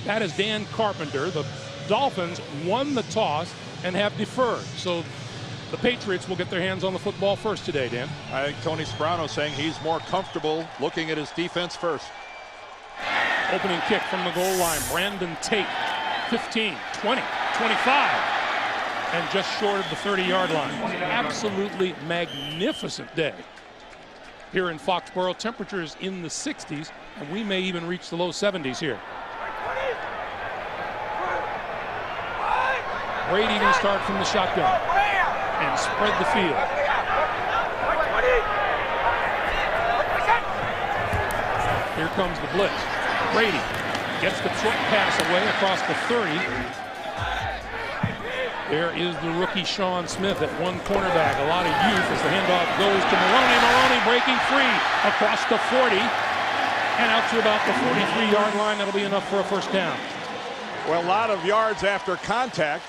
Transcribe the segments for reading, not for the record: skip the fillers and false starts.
That is Dan Carpenter. The Dolphins won the toss and have deferred. So the Patriots will get their hands on the football first today, Dan. I think Tony Sparano saying he's more comfortable looking at his defense first. Opening kick from the goal line. Brandon Tate, 15, 20, 25, and just short of the 30-yard line. Absolutely magnificent day here in Foxborough. Temperatures in the 60s, and we may even reach the low 70s here. Brady will start from the shotgun and spread the field. Here comes the blitz. Brady gets the short pass away across the 30. There is the rookie Sean Smith at one cornerback. A lot of youth as the handoff goes to Maroney. Maroney breaking free across the 40 and out to about the 43-yard line. That'll be enough for a first down. Well, a lot of yards after contact.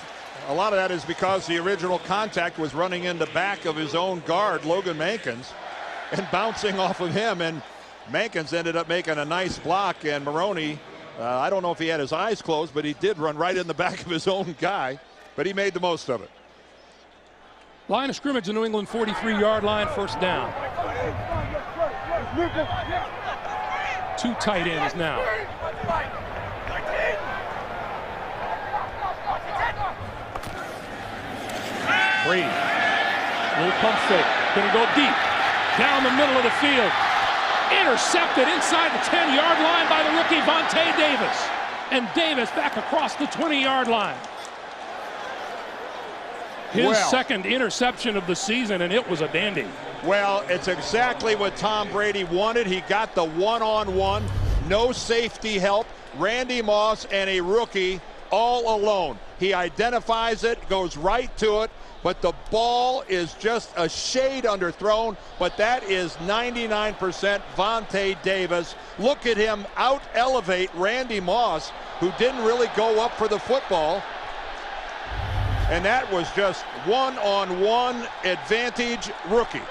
A lot of that is because the original contact was running in the back of his own guard, Logan Mankins, and bouncing off of him. And Mankins ended up making a nice block. And Maroney, I don't know if he had his eyes closed, but he did run right in the back of his own guy. But he made the most of it. Line of scrimmage, the New England 43-yard line, first down. Two tight ends now. Brady, little pump fake, gonna go deep, down the middle of the field. Intercepted inside the 10-yard line by the rookie Vontae Davis. And Davis back across the 20-yard line. His second interception of the season, and it was a dandy. Well, it's exactly what Tom Brady wanted. He got the one-on-one, no safety help. Randy Moss and a rookie all alone. He identifies it, goes right to it, but the ball is just a shade underthrown, but that is 99% Vontae Davis. Look at him out-elevate Randy Moss, who didn't really go up for the football. And that was just one-on-one advantage rookie.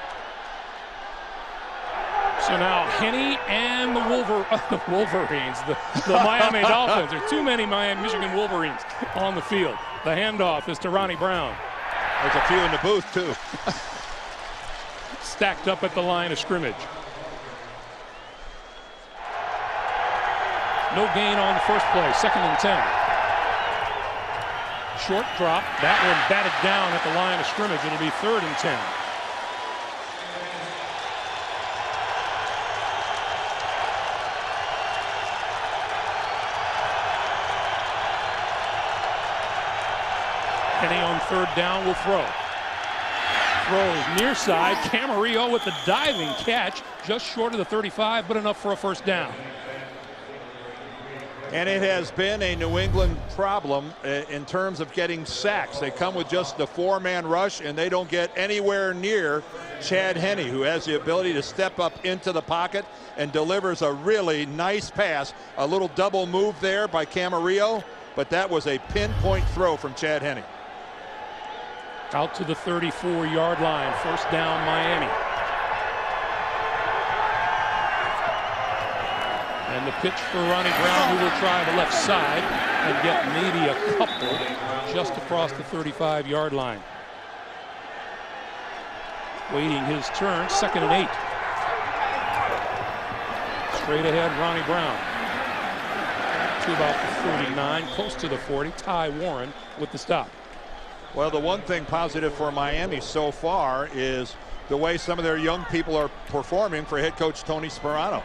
So now Henne and the Wolverines, the Miami Dolphins. There are too many Michigan Wolverines on the field. The handoff is to Ronnie Brown. There's a few in the booth, too. Stacked up at the line of scrimmage. No gain on the first play, 2nd and 10. Short drop, that one batted down at the line of scrimmage. It'll be 3rd and 10. Henne on 3rd down will throw. Throws near side. Camarillo with the diving catch, just short of the 35, but enough for a first down. And it has been a New England problem in terms of getting sacks. They come with just the 4-man rush, and they don't get anywhere near Chad Henne, who has the ability to step up into the pocket and delivers a really nice pass. A little double move there by Camarillo, but that was a pinpoint throw from Chad Henne. Out to the 34-yard line, first down Miami. And the pitch for Ronnie Brown, who will try the left side and get maybe a couple just across the 35-yard line. Waiting his turn, 2nd and 8. Straight ahead, Ronnie Brown. To about the 39, close to the 40. Ty Warren with the stop. Well, the one thing positive for Miami so far is the way some of their young people are performing for head coach Tony Sparano.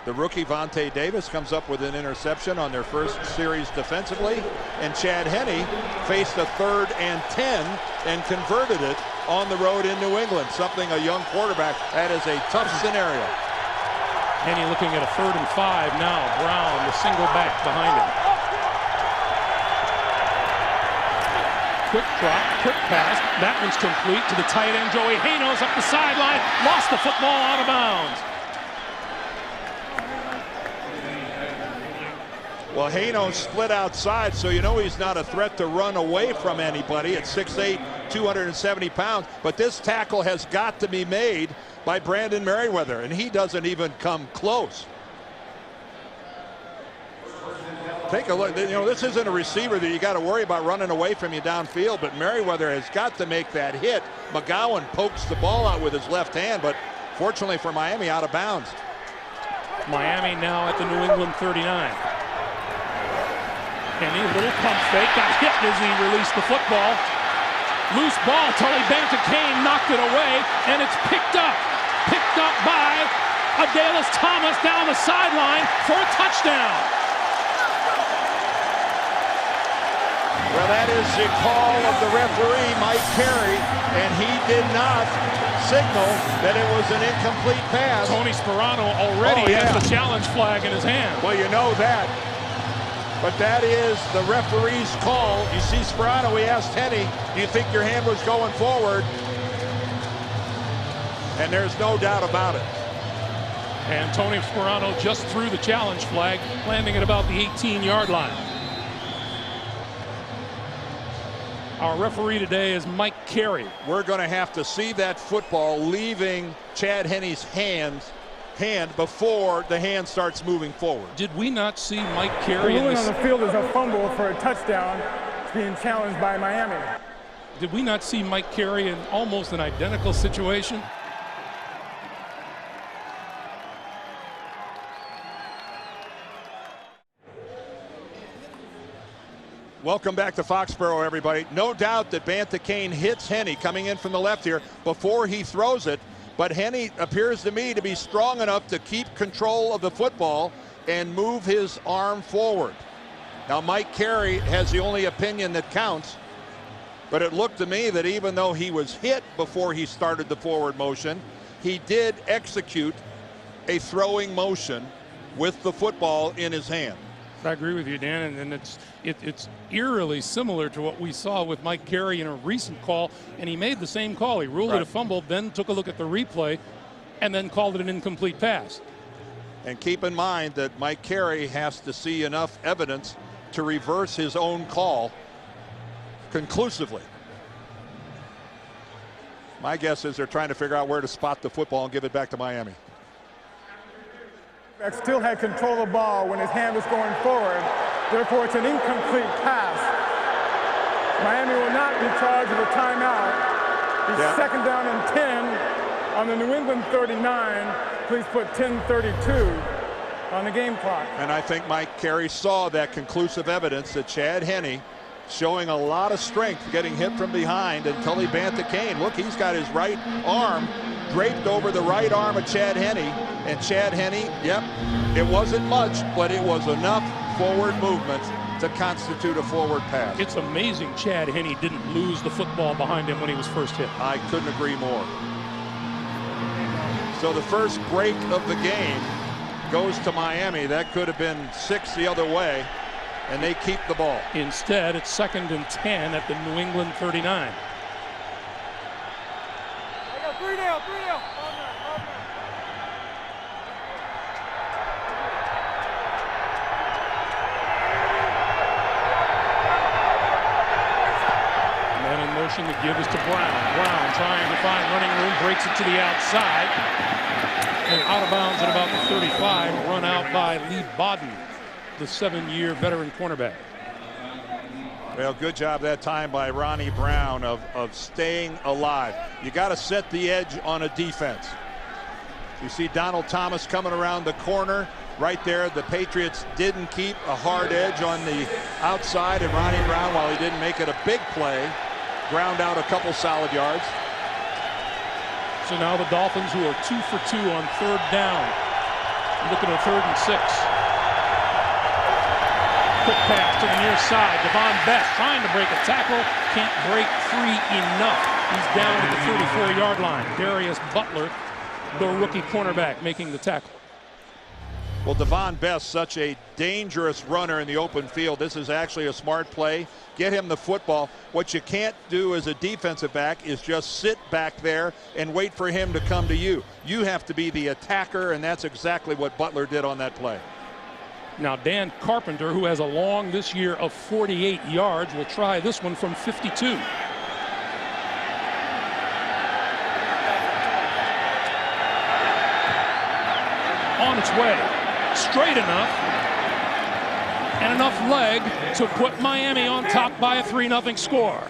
The rookie Vontae Davis comes up with an interception on their first series defensively, and Chad Henne faced a 3rd and 10 and converted it on the road in New England, something a young quarterback, that is a tough scenario. Henne looking at a 3rd and 5 now. Brown, the single back behind him. Quick drop, quick pass. That one's complete to the tight end, Joey Hanos up the sideline. Lost the football out of bounds. Well, Hanos split outside, so you know he's not a threat to run away from anybody at 6'8", 270 pounds. But this tackle has got to be made by Brandon Merriweather, and he doesn't even come close. Take a look. You know, this isn't a receiver that you got to worry about running away from you downfield, but Merriweather has got to make that hit. McGowan pokes the ball out with his left hand, but fortunately for Miami, out of bounds. Miami now at the New England 39. Kenny, little pump fake, got hit as he released the football. Loose ball, Tully Banta-Cain knocked it away, and it's picked up by Adalis Thomas down the sideline for a touchdown. Well, that is the call of the referee, Mike Carey, and he did not signal that it was an incomplete pass. Tony Sperano already has the challenge flag in his hand. Well, you know that. But that is the referee's call. You see Sperano, he asked Henne, do you think your hand was going forward? And there's no doubt about it. And Tony Sperano just threw the challenge flag, landing at about the 18-yard line. Our referee today is Mike Carey. We're going to have to see that football leaving Chad Henne's hand before the hand starts moving forward. Did we not see Mike Carey? The ruling on the field is a fumble for a touchdown. It's being challenged by Miami. Did we not see Mike Carey in almost an identical situation? Welcome back to Foxborough, everybody. No doubt that Banta-Cain hits Henne coming in from the left here before he throws it, but Henne appears to me to be strong enough to keep control of the football and move his arm forward. Now, Mike Carey has the only opinion that counts, but it looked to me that even though he was hit before he started the forward motion, he did execute a throwing motion with the football in his hand. I agree with you, Dan, and it's eerily similar to what we saw with Mike Carey in a recent call, and he made the same call. He ruled it a fumble, then took a look at the replay, and then called it an incomplete pass. And keep in mind that Mike Carey has to see enough evidence to reverse his own call conclusively. My guess is they're trying to figure out where to spot the football and give it back to Miami. Still had control of the ball when his hand was going forward. Therefore, it's an incomplete pass. Miami will not be charged with a timeout. It's second down and 10 on the New England 39. Please put 10:32 on the game clock. And I think Mike Carey saw that conclusive evidence that Chad Henne showing a lot of strength getting hit from behind, and Tully Banta-Cain, look, he's got his right arm draped over the right arm of Chad Henne, and Chad Henne, it wasn't much, but it was enough forward movement to constitute a forward pass. It's amazing Chad Henne didn't lose the football behind him when he was first hit. I couldn't agree more. So the first break of the game goes to Miami. That could have been 6 the other way, and they keep the ball. Instead, it's second and 10 at the New England 39. Three down. Man in motion, the give is to Brown. Brown trying to find running room, breaks it to the outside. And out of bounds at about the 35, run out by Lee Bodden, the 7-year veteran cornerback. Well, good job that time by Ronnie Brown of staying alive. You got to set the edge on a defense. You see Donald Thomas coming around the corner right there. The Patriots didn't keep a hard edge on the outside, and Ronnie Brown, while he didn't make it a big play, ground out a couple solid yards. So now the Dolphins, who are 2 for 2 on third down, looking at 3rd and 6. Quick pass to the near side. Devon Best trying to break a tackle. Can't break free enough. He's down at the 34-yard line. Darius Butler, the rookie cornerback, making the tackle. Well, Devon Best, such a dangerous runner in the open field. This is actually a smart play. Get him the football. What you can't do as a defensive back is just sit back there and wait for him to come to you. You have to be the attacker, and that's exactly what Butler did on that play. Now Dan Carpenter, who has a long this year of 48 yards, will try this one from 52. On its way, straight enough, and enough leg to put Miami on top by a 3-0 score.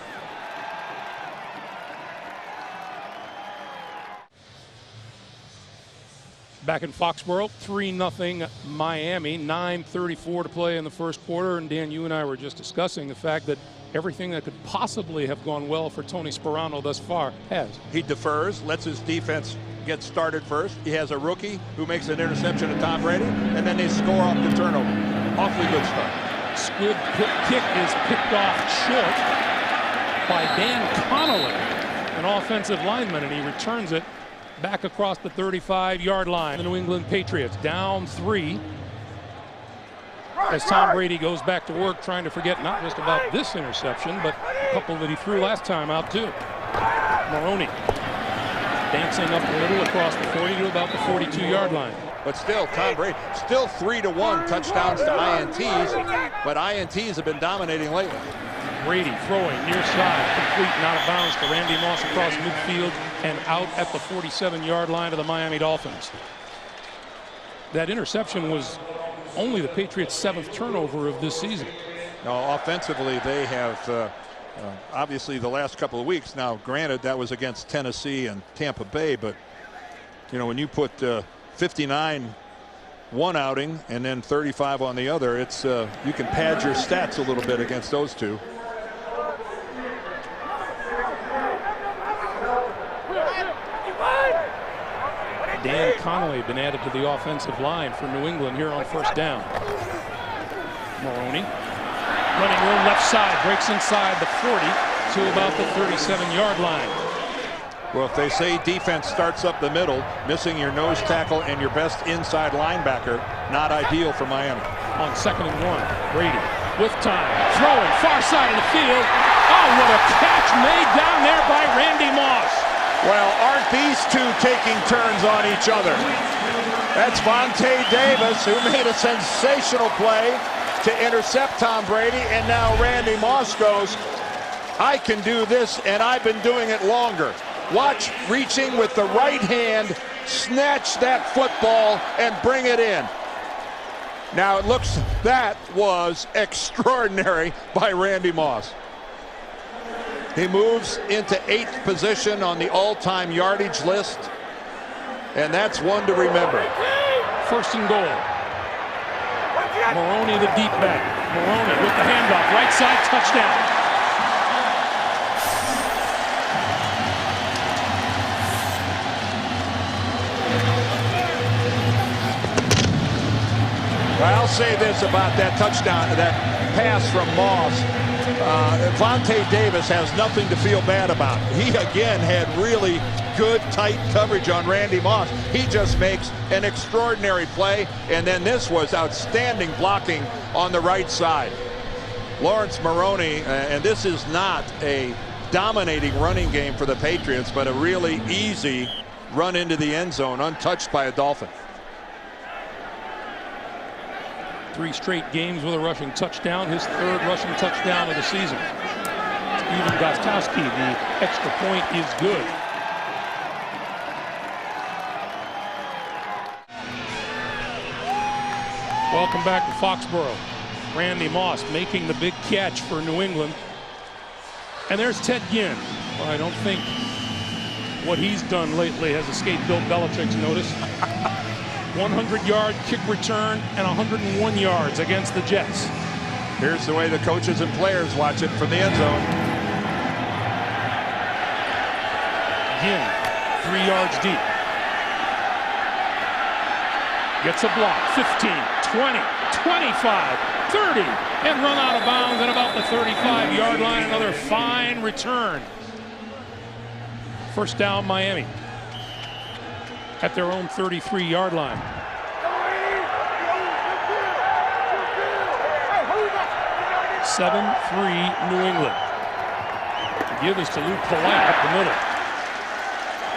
Back in Foxborough, 3-0 Miami, 9:34 to play in the first quarter. And Dan, you and I were just discussing the fact that everything that could possibly have gone well for Tony Sperano thus far has. He defers, lets his defense get started first. He has a rookie who makes an interception to Tom Brady, and then they score off the turnover. Awfully good start. Squib kick is picked off short by Dan Connolly, an offensive lineman, and he returns it back across the 35-yard line. The New England Patriots down 3 as Tom Brady goes back to work trying to forget not just about this interception, but a couple that he threw last time out too. Maroney dancing up a little across the 40 to about the 42-yard line. But still, Tom Brady, still 3-1 touchdowns to INTs, but INTs have been dominating lately. Brady throwing near side, complete and out of bounds to Randy Moss across midfield and out at the 47-yard line of the Miami Dolphins. That interception was only the Patriots' 7th turnover of this season. Now, offensively, they have obviously the last couple of weeks. Now, granted, that was against Tennessee and Tampa Bay, but you know, when you put 59 one outing and then 35 on the other, it's you can pad your stats a little bit against those two. Dan Connolly been added to the offensive line for New England here on first down. Maroney running room left side, breaks inside the 40 to about the 37-yard line. Well, if they say defense starts up the middle, missing your nose tackle and your best inside linebacker, not ideal for Miami. On 2nd and 1, Brady with time, throwing far side of the field. Oh, what a catch made down there by Randy Moss. Well, aren't these two taking turns on each other? That's Vontae Davis, who made a sensational play to intercept Tom Brady, and now Randy Moss goes, I can do this, and I've been doing it longer. Watch, reaching with the right hand, snatch that football and bring it in. Now it looks, that was extraordinary by Randy Moss. He moves into 8th position on the all-time yardage list, and that's one to remember. 1st and goal. Maroney, the deep back. Maroney with the handoff, right side, touchdown. I'll say this about that touchdown, that pass from Moss. Vontae Davis has nothing to feel bad about. He again had really good tight coverage on Randy Moss. He just makes an extraordinary play, and then this was outstanding blocking on the right side. Lawrence Maroney, and this is not a dominating running game for the Patriots, but a really easy run into the end zone, untouched by a Dolphin. 3 straight games with a rushing touchdown, his 3rd rushing touchdown of the season. Steven Gostkowski, the extra point is good. Welcome back to Foxborough. Randy Moss making the big catch for New England. And there's Ted Ginn. Well, I don't think what he's done lately has escaped Bill Belichick's notice. 100-yard kick return and 101 yards against the Jets. Here's the way the coaches and players watch it from the end zone. Ginn, 3 yards deep. Gets a block, 15, 20, 25, 30, and run out of bounds at about the 35-yard line. Another fine return. First down, Miami at their own 33-yard line. Seven, 3, New England. The give is to Luke Polite up the middle.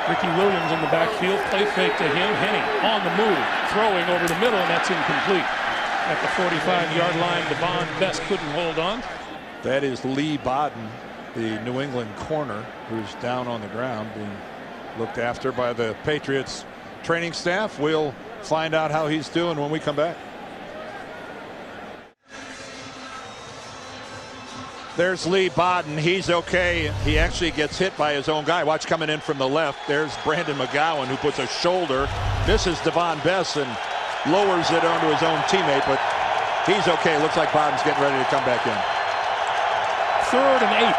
Ricky Williams in the backfield, play fake to him. Henning on the move, throwing over the middle, and that's incomplete. At the 45-yard line, Devon Best couldn't hold on. That is Lee Bodden, the New England corner, who's down on the ground being looked after by the Patriots training staff. We'll find out how he's doing when we come back. There's Lee Bodden. He's okay. He actually gets hit by his own guy. Watch coming in from the left. There's Brandon McGowan, who puts a shoulder. Misses Devon Bess and lowers it onto his own teammate, but he's okay. Looks like Bodden's getting ready to come back in. 3rd and 8.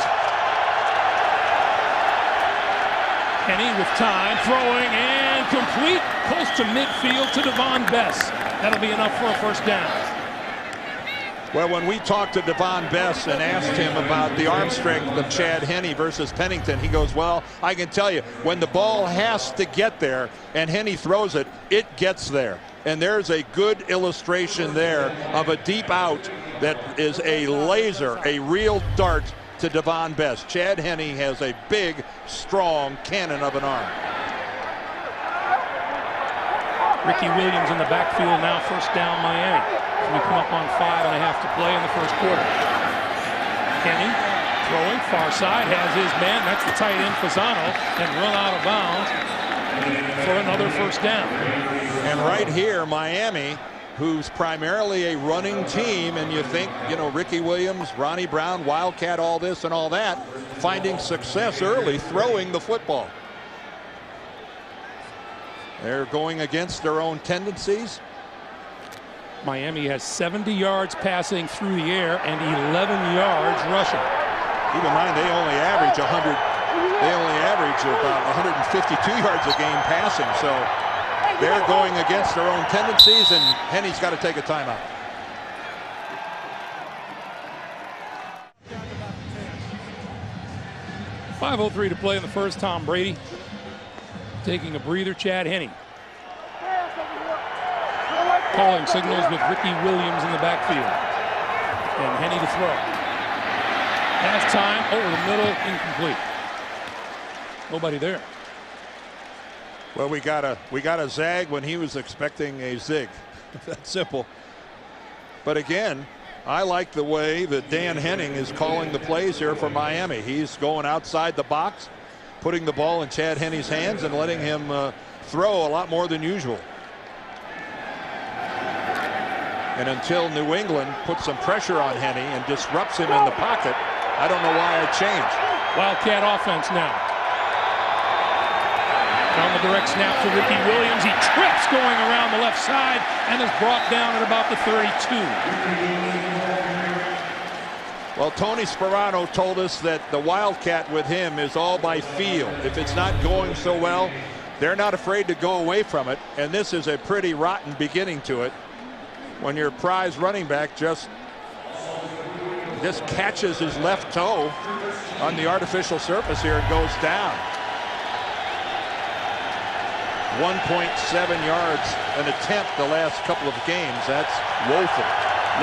Kenny with time, throwing and complete. Close to midfield to Devon Bess. That'll be enough for a first down. Well, when we talked to Devon Bess and asked him about the arm strength of Chad Henne versus Pennington, he goes, well, I can tell you, when the ball has to get there and Henne throws it, it gets there. And there's a good illustration there of a deep out that is a laser, a real dart to Devon Bess. Chad Henne has a big, strong cannon of an arm. Ricky Williams in the backfield now, first down Miami. We come up on 5.5 to play in the first quarter. Kenny throwing far side, has his man, that's the tight end Fasano, and run out of bounds for another first down. And right here, Miami, who's primarily a running team, and you think, you know, Ricky Williams, Ronnie Brown, Wildcat, all this and all that, finding success early throwing the football. They're going against their own tendencies. Miami has 70 yards passing through the air and 11 yards rushing. Keep in mind, they only average 100. They only average about 152 yards a game passing. So they're going against their own tendencies, and Henne's got to take a timeout. .5:03 to play in the first. Tom Brady taking a breather. Chad Henne calling signals with Ricky Williams in the backfield. And Henne to throw. Pass time over the middle, incomplete. Nobody there. Well, we got a zag when he was expecting a zig. That's simple. But again, I like the way that Dan Henning is calling the plays here for Miami. He's going outside the box, putting the ball in Chad Henne's hands and letting him throw a lot more than usual. And until New England puts some pressure on Henne and disrupts him in the pocket, I don't know why I changed. Wildcat offense now. On the direct snap to Ricky Williams. He trips going around the left side and is brought down at about the 32. Well, Tony Sperano told us that the Wildcat with him is all by feel. If it's not going so well, they're not afraid to go away from it. And this is a pretty rotten beginning to it, when your prize running back just catches his left toe on the artificial surface here and goes down. 1.7 yards an attempt the last couple of games. That's woeful.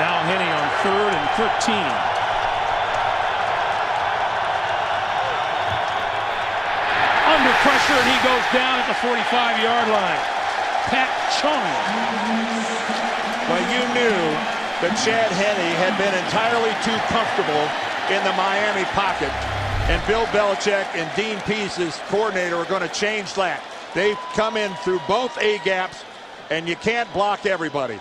Now Henne on 3rd and 13. Under pressure, and he goes down at the 45-yard line. Pat Chung. Well, you knew that Chad Henne had been entirely too comfortable in the Miami pocket, and Bill Belichick and Dean Pease, his coordinator, are going to change that. They've come in through both A-gaps, and you can't block everybody.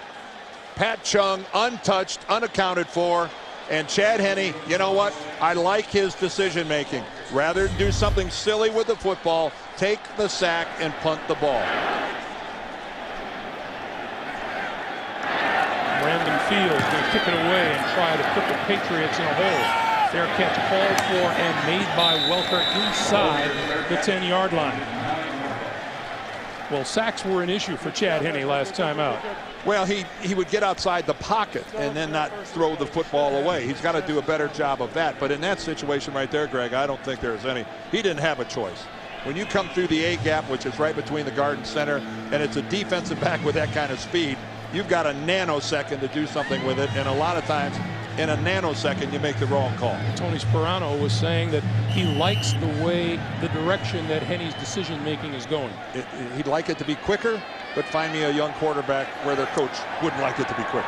Pat Chung untouched, unaccounted for, and Chad Henne, you know what? I like his decision-making. Rather than do something silly with the football, take the sack and punt the ball. Brandon Fields going to kick it away and try to put the Patriots in a hole. Fair catch called for and made by Welker inside the 10-yard line. Well, sacks were an issue for Chad Henne last time out. Well, he would get outside the pocket and then not throw the football away. He's got to do a better job of that. But in that situation right there, Greg, I don't think there's any. He didn't have a choice. When you come through the A-gap, which is right between the guard and center, and it's a defensive back with that kind of speed, you've got a nanosecond to do something with it. And a lot of times, in a nanosecond, you make the wrong call. Tony Sperano was saying that he likes the direction that Henne's decision-making is going. He'd like it to be quicker, but find me a young quarterback where their coach wouldn't like it to be quicker.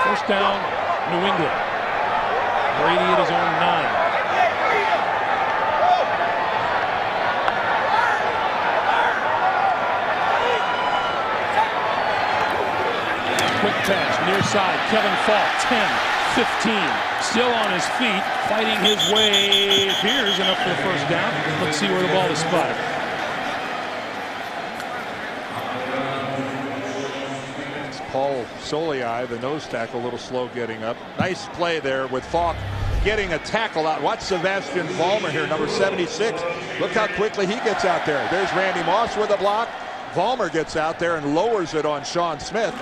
First down, New England. Brady at his own 9. Quick pass, near side, Kevin Falk, 10, Still on his feet, fighting his way. Appears enough for the first down. Let's see where the ball is spotted. It's Paul Soliai, the nose tackle, a little slow getting up. Nice play there with Falk getting a tackle out. Watch Sebastian Vollmer here, number 76. Look how quickly he gets out there. There's Randy Moss with a block. Vollmer gets out there and lowers it on Sean Smith.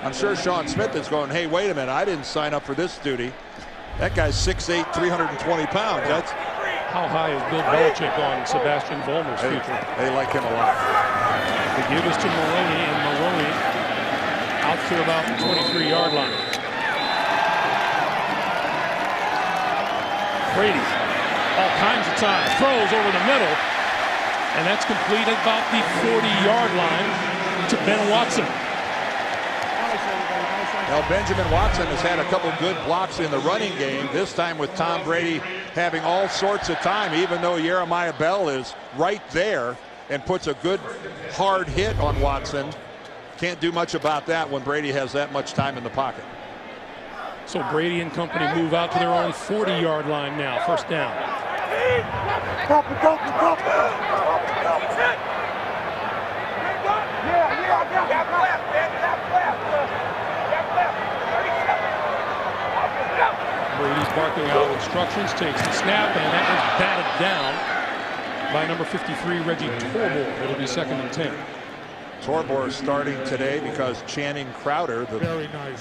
I'm sure Sean Smith is going, hey, wait a minute, I didn't sign up for this duty. That guy's 6'8", 320 pounds. That's how high is Bill Belichick on Sebastian Vollmer's future? They like him a lot. They give us to Maroney, and Maroney out to about the 23-yard line. Brady, all kinds of time, throws over the middle, and that's complete at about the 40-yard line to Ben Watson. Now, Benjamin Watson has had a couple good blocks in the running game, this time with Tom Brady having all sorts of time, even though Jeremiah Bell is right there and puts a good hard hit on Watson. Can't do much about that when Brady has that much time in the pocket. So Brady and company move out to their own 40-yard line now, first down. Brady's barking out instructions, takes the snap, and that was batted down by number 53, Reggie Torbor. It'll be 2nd and 10. Torbor starting today because Channing Crowder, the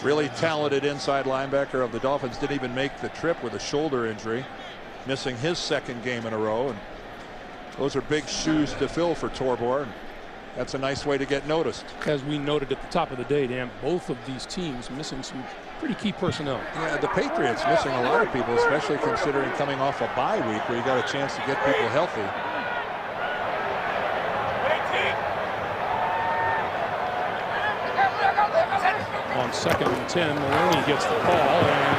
really talented inside linebacker of the Dolphins, didn't even make the trip with a shoulder injury, missing his 2nd game in a row. And those are big shoes to fill for Torbor. And that's a nice way to get noticed. As we noted at the top of the day, Dan, both of these teams missing some pretty key personnel. Yeah, the Patriots missing a lot of people, especially considering coming off a bye week where you got a chance to get people healthy. On 2nd and 10, Maloney gets the call and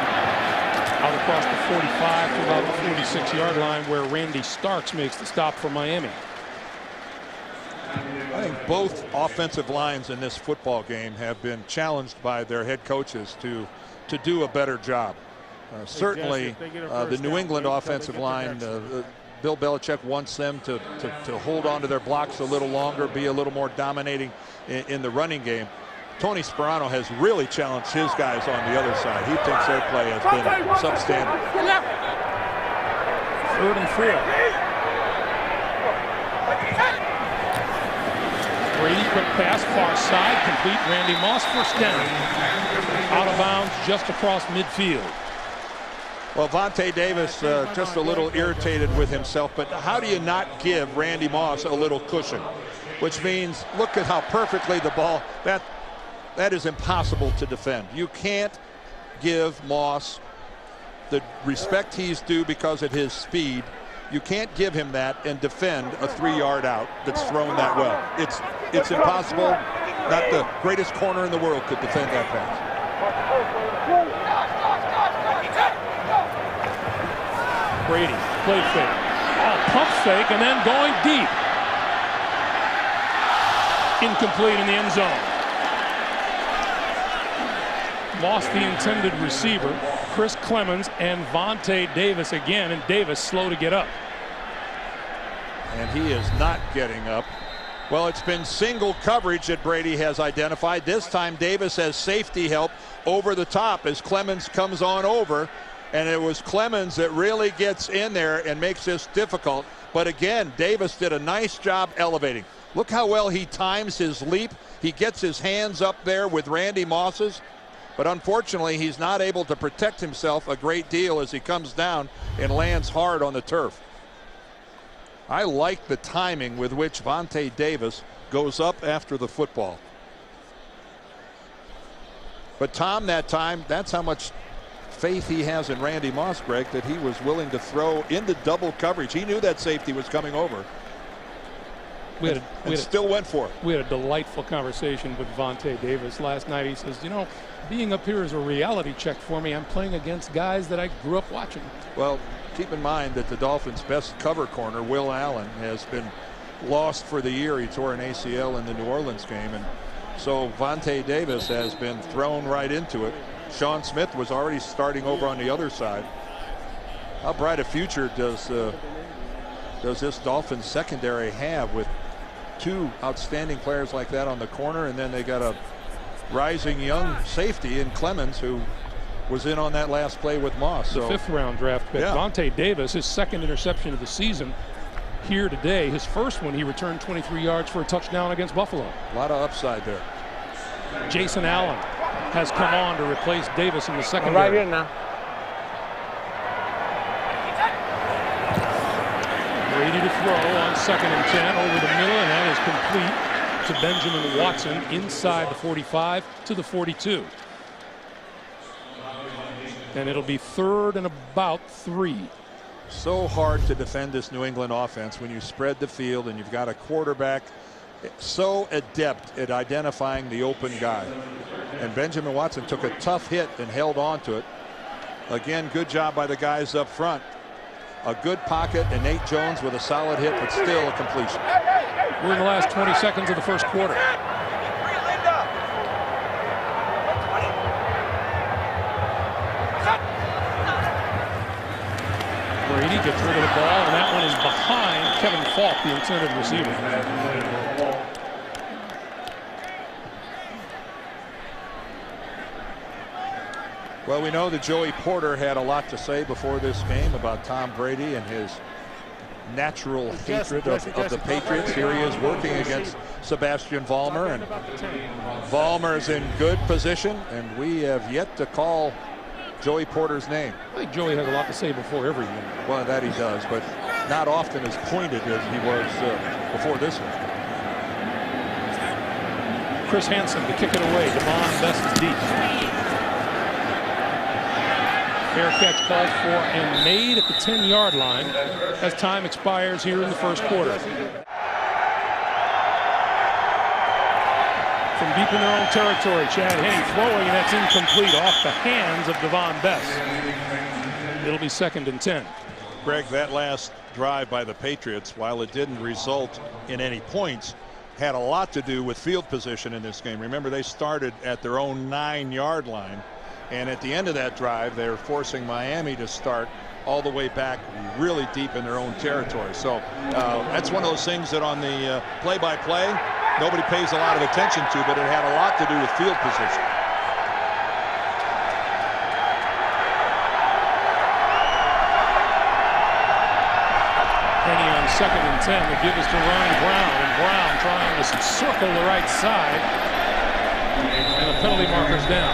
out across the 45 to about the 46-yard line, where Randy Starks makes the stop for Miami. I think both offensive lines in this football game have been challenged by their head coaches to do a better job. Certainly the New England offensive line, Bill Belichick wants them to hold on to their blocks a little longer, be a little more dominating in the running game. Tony Sperano has really challenged his guys on the other side. He thinks their play has been substandard. 3rd and 4. Brady, quick pass, far side, complete. Randy Moss, first down. Out of bounds, just across midfield. Well, Vontae Davis just a little irritated with himself, but how do you not give Randy Moss a little cushion? Which means, look at how perfectly the ball, that is impossible to defend. You can't give Moss the respect he's due because of his speed. You can't give him that and defend a 3-yard out that's thrown that well. It's impossible. Not the greatest corner in the world could defend that pass. Brady, play fake. Pump fake, and then going deep. Incomplete in the end zone. Lost the intended receiver, Chris Clemens, and Vontae Davis again, and Davis slow to get up. And he is not getting up. Well, it's been single coverage that Brady has identified. This time Davis has safety help over the top as Clemens comes on over. And it was Clemens that really gets in there and makes this difficult. But again, Davis did a nice job elevating. Look how well he times his leap. He gets his hands up there with Randy Moss's. But unfortunately, he's not able to protect himself a great deal as he comes down and lands hard on the turf. I like the timing with which Vontae Davis goes up after the football. But Tom, that time, that's how much faith he has in Randy Moss, Greg, that he was willing to throw into double coverage. He knew that safety was coming over. We still went for it. We had a delightful conversation with Vontae Davis last night. He says, you know, being up here is a reality check for me. I'm playing against guys that I grew up watching. Well, keep in mind that the Dolphins' best cover corner, Will Allen, has been lost for the year. He tore an ACL in the New Orleans game. And so Vontae Davis has been thrown right into it. Sean Smith was already starting over on the other side. How bright a future does this Dolphins secondary have with two outstanding players like that on the corner, and then they got a rising young safety in Clemens who was in on that last play with Moss. The 5th round draft pick. Yeah. Vontae Davis, his 2nd interception of the season here today. His 1st one, he returned 23 yards for a touchdown against Buffalo. A lot of upside there. Jason Allen has come on to replace Davis in the secondary. Right here now. Brady to throw on 2nd and 10 over the middle, and that is complete to Benjamin Watson inside the 45 to the 42. And it'll be 3rd and about 3. So hard to defend this New England offense when you spread the field and you've got a quarterback so adept at identifying the open guy. And Benjamin Watson took a tough hit and held on to it. Again, good job by the guys up front. A good pocket, and Nate Jones with a solid hit, but still a completion. We're in the last 20 seconds of the first quarter. Brady gets rid of the ball, and that one is behind Kevin Falk, the intended receiver. Well, we know that Joey Porter had a lot to say before this game about Tom Brady and his natural hatred of the Patriots. Here he is working against Sebastian Vollmer, and Vollmer is in good position, and we have yet to call Joey Porter's name. I think Joey has a lot to say before every game. Well, that he does, but not often as pointed as he was before this one. Chris Hansen to kick it away. Devon Best is deep. Fair catch called for and made at the 10-yard line as time expires here in the first quarter. From deep in their own territory, Chad Henne throwing, and that's incomplete off the hands of Devon Best. It'll be 2nd and 10. Greg, that last drive by the Patriots, while it didn't result in any points, had a lot to do with field position in this game. Remember, they started at their own 9-yard line. And at the end of that drive, they're forcing Miami to start all the way back really deep in their own territory. So that's one of those things that on the play-by-play, nobody pays a lot of attention to, but it had a lot to do with field position. Henne on 2nd and 10. The give is to Ronnie Brown, and Brown trying to circle the right side. And the penalty marker's down.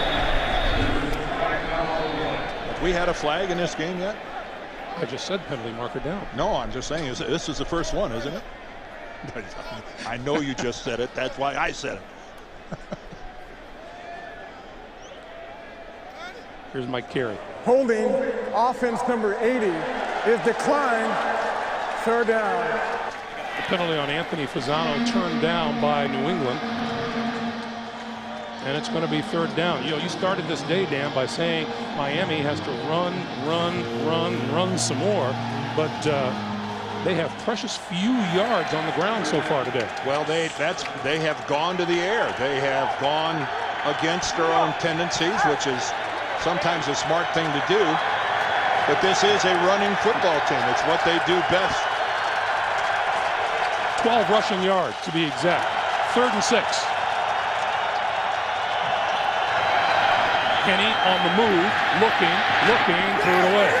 We had a flag in this game yet? I just said penalty marker down. No, I'm just saying this is the first one, isn't it? I know you just said it. That's why I said it. Here's Mike Carey. Holding offense number 80 is declined. 3rd down. The penalty on Anthony Fasano turned down by New England. And it's going to be 3rd down. You know, you started this day, Dan, by saying Miami has to run some more. But they have precious few yards on the ground so far today. Well, they have gone to the air. They have gone against their own tendencies, which is sometimes a smart thing to do. But this is a running football team. It's what they do best. 12 rushing yards, to be exact. 3rd and 6. Henne on the move, looking, threw it away.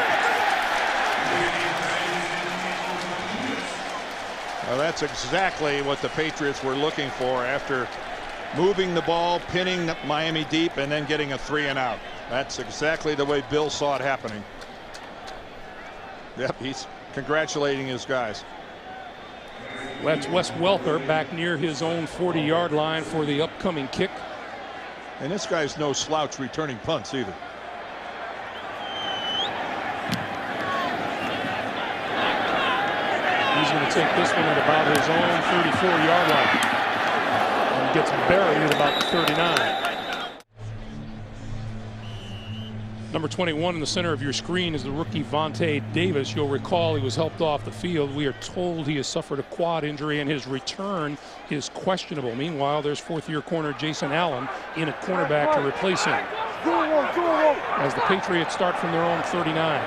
Well, that's exactly what the Patriots were looking for after moving the ball, pinning Miami deep, and then getting a 3-and-out. That's exactly the way Bill saw it happening. Yep, he's congratulating his guys. That's Wes Welker back near his own 40-yard line for the upcoming kick. And this guy's no slouch returning punts either. He's going to take this one at about his own 34-yard line. And gets buried at about the 39. Number 21 in the center of your screen is the rookie Vontae Davis. You'll recall he was helped off the field. We are told he has suffered a quad injury and his return is questionable. Meanwhile, there's 4th-year corner Jason Allen in at cornerback to replace him. as the Patriots start from their own 39.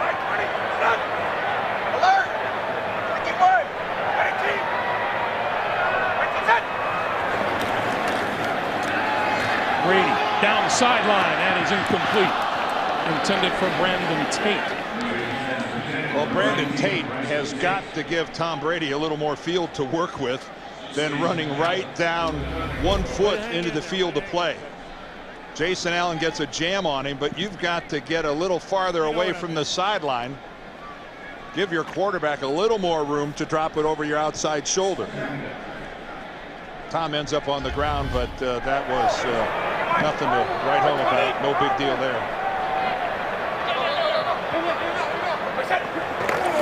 Brady down the sideline, and he's incomplete. Intended for Brandon Tate. Well, Brandon Tate has got to give Tom Brady a little more field to work with than running right down 1 foot into the field to play. Jason Allen gets a jam on him, but you've got to get a little farther away from the sideline. Give your quarterback a little more room to drop it over your outside shoulder. Tom ends up on the ground, but that was nothing to write home about. No big deal there.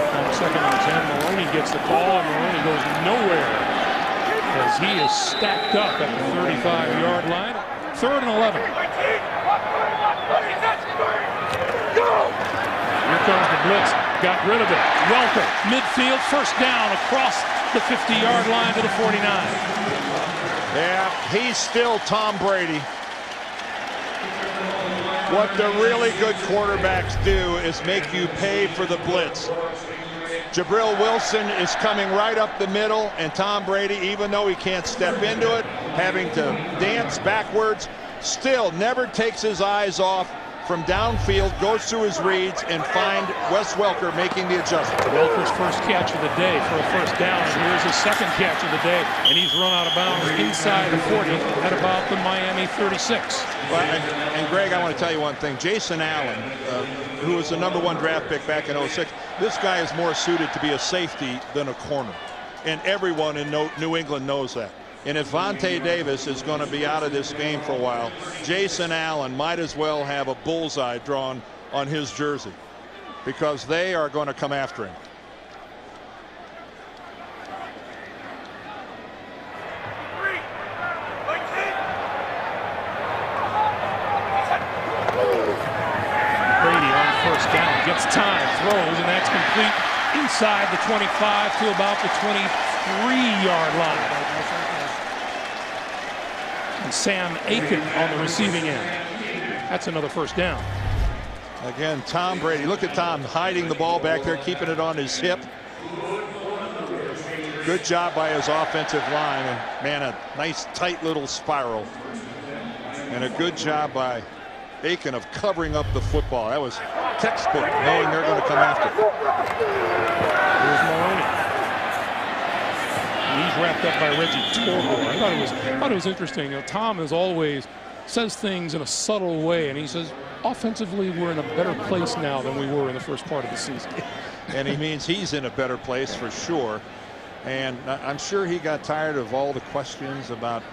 On 2nd and 10, Maroney gets the call, and Maroney goes nowhere as he is stacked up at the 35-yard line. 3rd and 11. Here comes the blitz. Got rid of it. Welker, midfield, first down across the 50-yard line to the 49. Yeah, he's still Tom Brady. What the really good quarterbacks do is make you pay for the blitz. Jabril Wilson is coming right up the middle, and Tom Brady, even though he can't step into it, having to dance backwards, still never takes his eyes off from downfield, goes through his reads, and find Wes Welker making the adjustment. Welker's first catch of the day for a first down, and here's his second catch of the day, and he's run out of bounds inside the 40 at about the Miami 36. Well, and Greg, I want to tell you one thing. Jason Allen, who was the #1 draft pick back in '06, this guy is more suited to be a safety than a corner, and everyone in New England knows that. And if Vontae Davis is going to be out of this game for a while, Jason Allen might as well have a bullseye drawn on his jersey, because they are going to come after him. Brady on first down, gets time, throws, and that's complete inside the 25 to about the 23-yard line. And Sam Aiken on the receiving end. That's another first down. Again, Tom Brady. Look at Tom hiding the ball back there, keeping it on his hip. Good job by his offensive line. And, man, a nice, tight little spiral. And a good job by Aiken of covering up the football. That was textbook, knowing they're going to come after him. Here's Maroney. He's wrapped up by Reggie Torgor. I thought it was interesting. You know, Tom is always says things in a subtle way, and he says, offensively, we're in a better place now than we were in the first part of the season. And he means he's in a better place for sure. And I'm sure he got tired of all the questions about,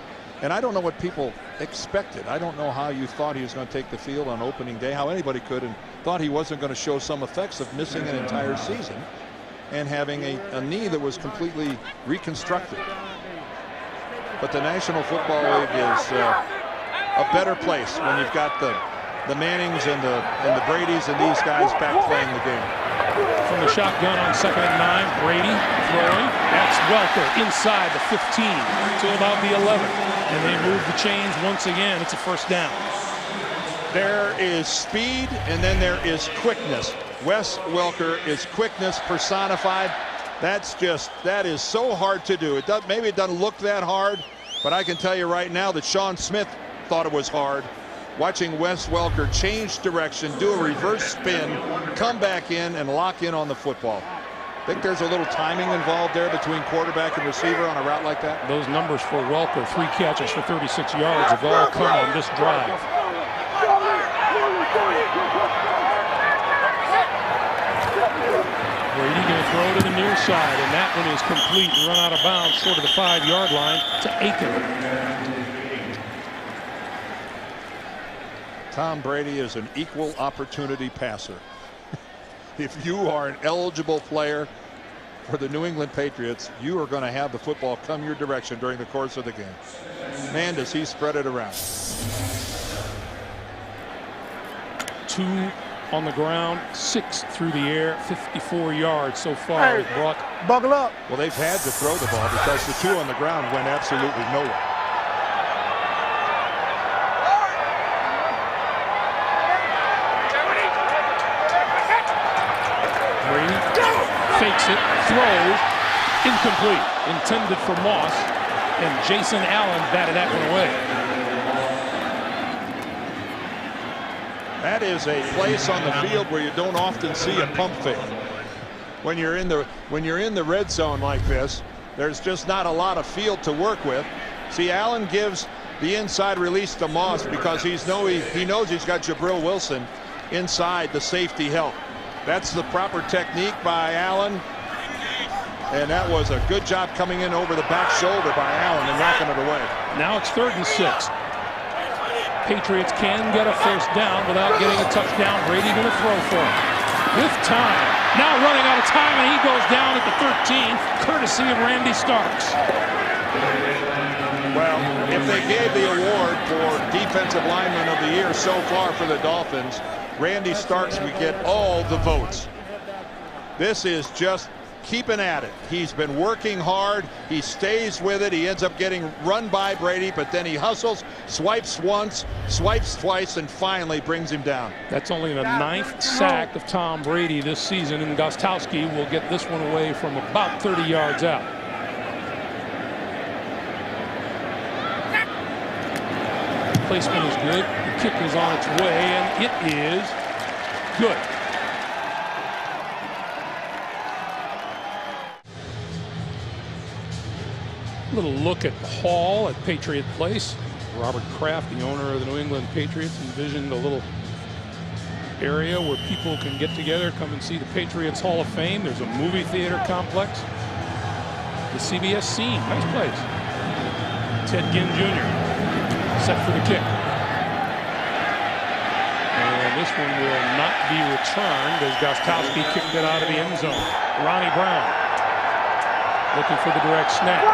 and I don't know what people expected. I don't know how you thought he was going to take the field on opening day, how anybody could, and thought he wasn't going to show some effects of missing an entire season and having a knee that was completely reconstructed. But the National Football League is a better place when you've got the Mannings and the Bradys and these guys back playing the game. From the shotgun on 2nd and 9, Brady throwing. That's Welker inside the 15 to about the 11. And they move the chains once again. It's a first down. There is speed, and then there is quickness. Wes Welker is quickness personified. That is so hard to do. Maybe it doesn't look that hard, but I can tell you right now that Sean Smith thought it was hard. Watching Wes Welker change direction, do a reverse spin, come back in, and lock in on the football. Think there's a little timing involved there between quarterback and receiver on a route like that? Those numbers for Welker, 3 catches for 36 yards, have all come on this drive. Brady going to throw to the near side, and that one is complete and run out of bounds short of the 5-yard line to Aiken. Tom Brady is an equal opportunity passer. If you are an eligible player for the New England Patriots, you are going to have the football come your direction during the course of the game. Man, does he spread it around. 2 on the ground, 6 through the air, 54 yards so far. Hey, brought. Buckle up. Well, they've had to throw the ball because the 2 on the ground went absolutely nowhere. fakes it, throws, incomplete, intended for Moss, and Jason Allen batted that one away. That is a place on the field where you don't often see a pump fake. When you're in the red zone like this, there's just not a lot of field to work with. See, Allen gives the inside release to Moss because he knows he's got Jabril Wilson inside the safety help. That's the proper technique by Allen, and that was a good job coming in over the back shoulder by Allen and knocking it away. Now it's 3rd and 6. Patriots can get a first down without getting a touchdown. Brady going to throw for him with time. Now running out of time, and he goes down at the 13, courtesy of Randy Starks. Well, if they gave the award for Defensive Lineman of the Year so far for the Dolphins, Randy Starks would get all the votes. This is just keeping at it. He's been working hard. He stays with it. He ends up getting run by Brady, but then he hustles, swipes once, swipes twice, and finally brings him down. That's only the 9th sack of Tom Brady this season, and Gostowski will get this one away from about 30 yards out. Placement is good. The kick is on its way, and it is good. Little look at Hall at Patriot Place. Robert Kraft, the owner of the New England Patriots, envisioned a little area where people can get together, come and see the Patriots Hall of Fame. There's a movie theater complex. The CBS scene, nice place. Ted Ginn Jr. set for the kick. And this one will not be returned as Gostowski kicked it out of the end zone. Ronnie Brown looking for the direct snap.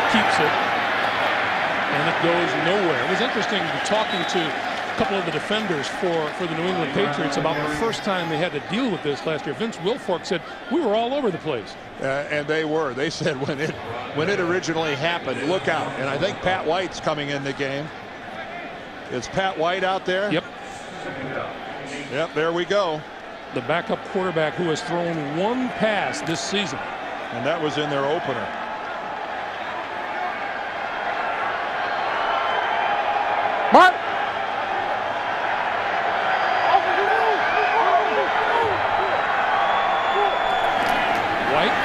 Keeps it, and it goes nowhere. It was interesting talking to a couple of the defenders for the New England Patriots about the first time they had to deal with this last year. Vince Wilfork said, we were all over the place. And they were. They said when it originally happened, look out. And I think Pat White's coming in the game. Is Pat White out there? Yep. Yep, there we go. The backup quarterback who has thrown one pass this season. And that was in their opener. Mark. White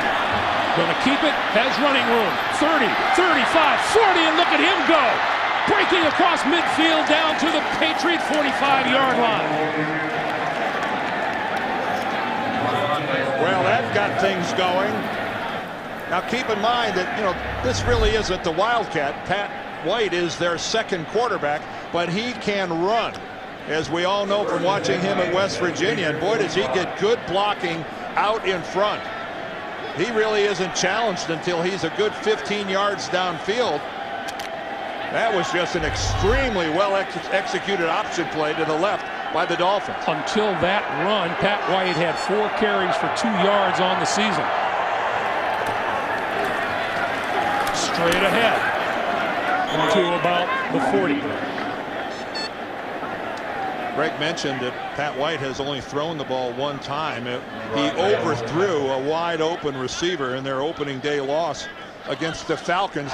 gonna keep it, has running room. 30, 35, 40, and look at him go. Breaking across midfield down to the Patriot 45-yard line. Well, that got things going. Now keep in mind that, this really isn't the Wildcat. Pat White is their second quarterback, but he can run, as we all know from watching him at West Virginia. And boy, does he get good blocking out in front. He really isn't challenged until he's a good 15 yards downfield. That was just an extremely well executed option play to the left by the Dolphins. Until that run, Pat White had 4 carries for 2 yards on the season. Straight ahead to about the 40. Greg mentioned that Pat White has only thrown the ball one time. He overthrew a wide open receiver in their opening day loss against the Falcons.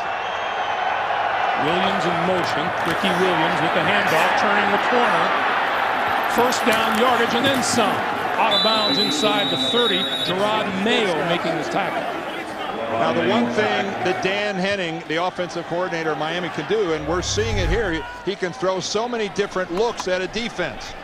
Williams in motion. Ricky Williams with the handoff, turning the corner. First down yardage and then some. Out of bounds inside the 30. Gerard Mayo making his tackle. Now, the one thing that Dan Henning, the offensive coordinator of Miami, can do, and we're seeing it here, he can throw so many different looks at a defense.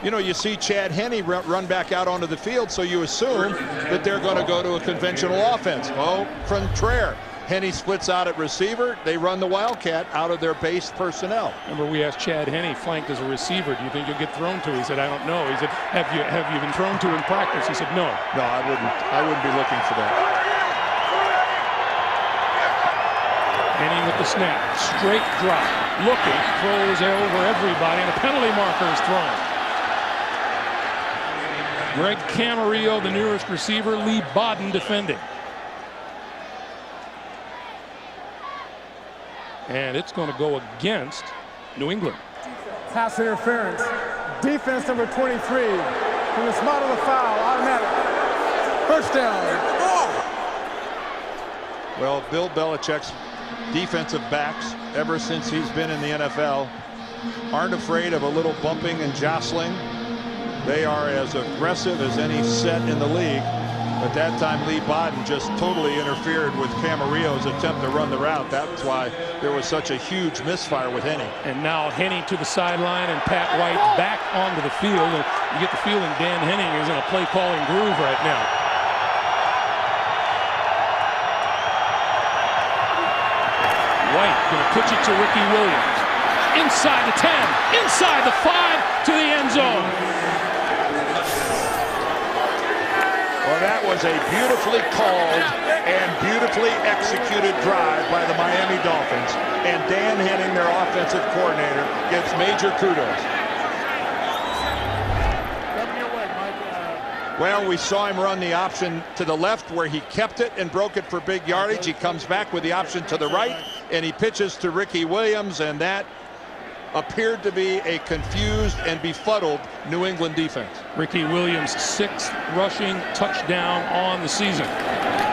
You see Chad Henne run back out onto the field, so you assume that they're going to go to a conventional offense. Oh, contraire. Henne splits out at receiver. They run the Wildcat out of their base personnel. Remember, we asked Chad Henne, flanked as a receiver, do you think you'll get thrown to? He said, I don't know. He said, have you been thrown to in practice? He said, no. No, I wouldn't be looking for that. Henne with the snap, straight drop, looking, throws over everybody, and a penalty marker is thrown. Greg Camarillo, the nearest receiver, Lee Bodden defending. And it's going to go against New England. Pass interference. Defense number 23. From the spot of the foul, automatic. First down. Well, Bill Belichick's defensive backs, ever since he's been in the NFL, aren't afraid of a little bumping and jostling. They are as aggressive as any set in the league. At that time, Lee Bodden just totally interfered with Camarillo's attempt to run the route. That's why there was such a huge misfire with Henne. And now Henne to the sideline and Pat White back onto the field. And you get the feeling Dan Henning is in a play-calling groove right now. White going to pitch it to Ricky Williams. Inside the 10, inside the 5, to the end zone. Well, that was a beautifully called and beautifully executed drive by the Miami Dolphins. And Dan Henning, their offensive coordinator, gets major kudos. Well, we saw him run the option to the left where he kept it and broke it for big yardage. He comes back with the option to the right, and he pitches to Ricky Williams, and that appeared to be a confused and befuddled New England defense. Ricky Williams' 6th rushing touchdown on the season.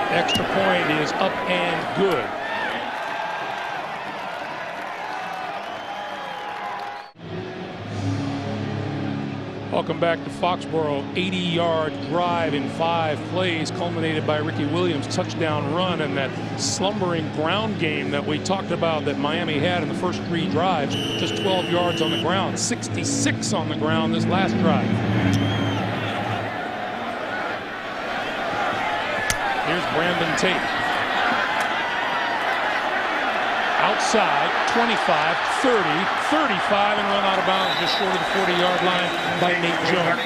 Extra point is up and good. Welcome back to Foxborough. 80-yard drive in 5 plays, culminated by Ricky Williams' touchdown run, and that slumbering ground game that we talked about that Miami had in the first 3 drives. Just 12 yards on the ground, 66 on the ground this last drive. Here's Brandon Tate. Outside, 25, 30, 35, and run out of bounds just short of the 40-yard line by Nate Jones.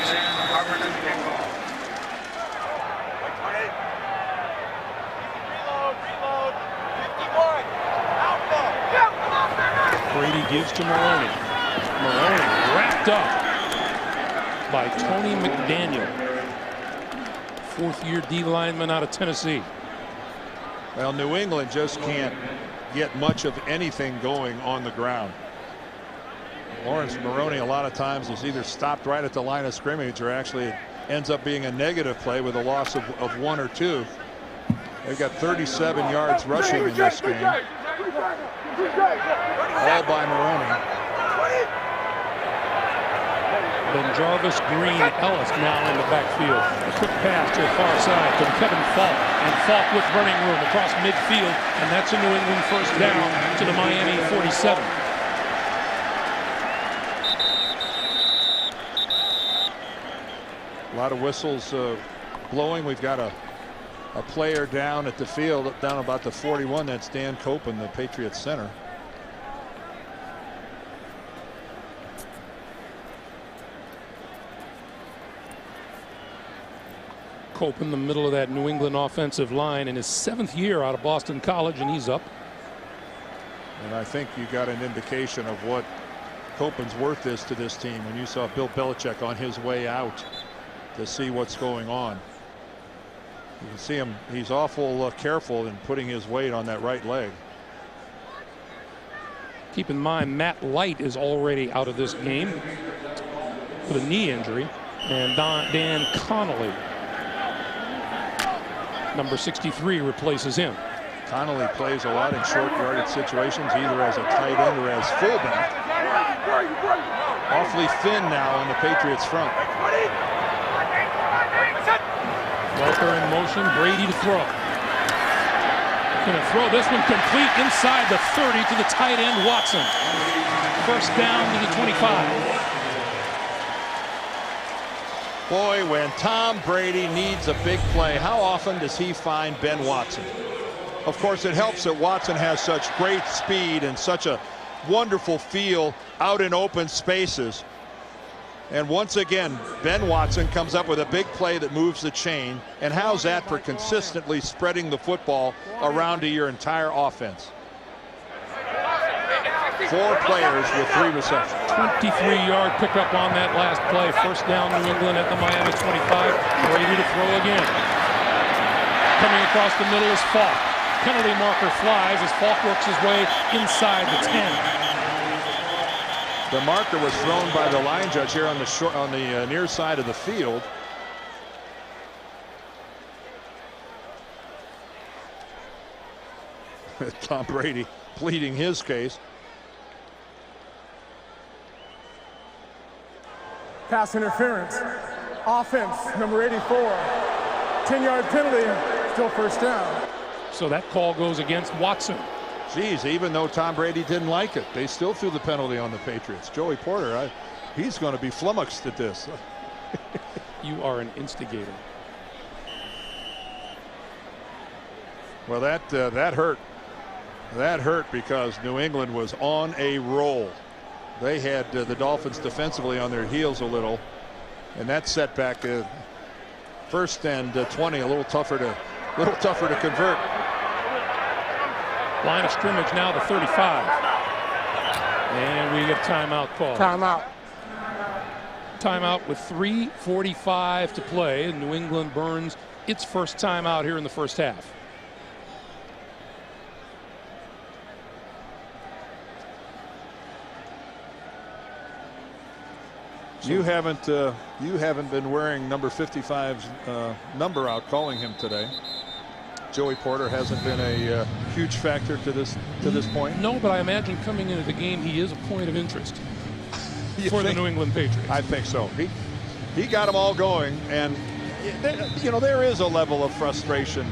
Brady gives to Maroney. Maroney wrapped up by Tony McDaniel, 4th-year D lineman out of Tennessee. Well, New England just can't get much of anything going on the ground. Lawrence Maroney a lot of times is either stopped right at the line of scrimmage or actually it ends up being a negative play with a loss of 1 or 2. They've got 37 yards rushing in this game, all by Maroney. Then Jarvis Green Ellis now in the backfield. A quick pass to the far side to Kevin Falk. And Falk with running room across midfield. And that's a New England first down to the Miami 47. A lot of whistles blowing. We've got a player down at the field, down about the 41. That's Dan Copen, the Patriots center. Cope in the middle of that New England offensive line in his 7th year out of Boston College, and he's up. And I think you got an indication of what Copen's worth is to this team when you saw Bill Belichick on his way out to see what's going on. You can see him, he's awful careful in putting his weight on that right leg. Keep in mind, Matt Light is already out of this game with a knee injury, and Dan Connolly, number 63, replaces him. Connolly plays a lot in short yardage situations, either as a tight end or as fullback. Awfully thin now on the Patriots front. Welker in motion, Brady to throw. Going to throw this one complete inside the 30 to the tight end Watson. First down to the 25. Boy, when Tom Brady needs a big play, how often does he find Ben Watson? Of course, it helps that Watson has such great speed and such a wonderful feel out in open spaces. And once again, Ben Watson comes up with a big play that moves the chain. And how's that for consistently spreading the football around to your entire offense? 4 players with 3 receptions. 23-yard pickup on that last play. First down New England at the Miami 25. Brady to throw again. Coming across the middle is Falk. Penalty marker flies as Falk works his way inside the 10. The marker was thrown by the line judge here on the near side of the field. Tom Brady pleading his case. Pass interference. Offense, number 84. 10-yard penalty, still first down. So that call goes against Watson. Geez, even though Tom Brady didn't like it, they still threw the penalty on the Patriots. Joey Porter, he's going to be flummoxed at this. You are an instigator. Well, that hurt. That hurt because New England was on a roll. They had the Dolphins defensively on their heels a little, and that setback, first and 20, a little tougher to convert. Line of scrimmage now the 35, and we get timeout call. Timeout with 3:45 to play, and New England burns its first timeout here in the first half. You haven't been wearing number 55's number out, calling him today. Joey Porter hasn't been a huge factor to this point. No, but I imagine coming into the game he is a point of interest for the New England Patriots. I think so. He got them all going, and there is a level of frustration,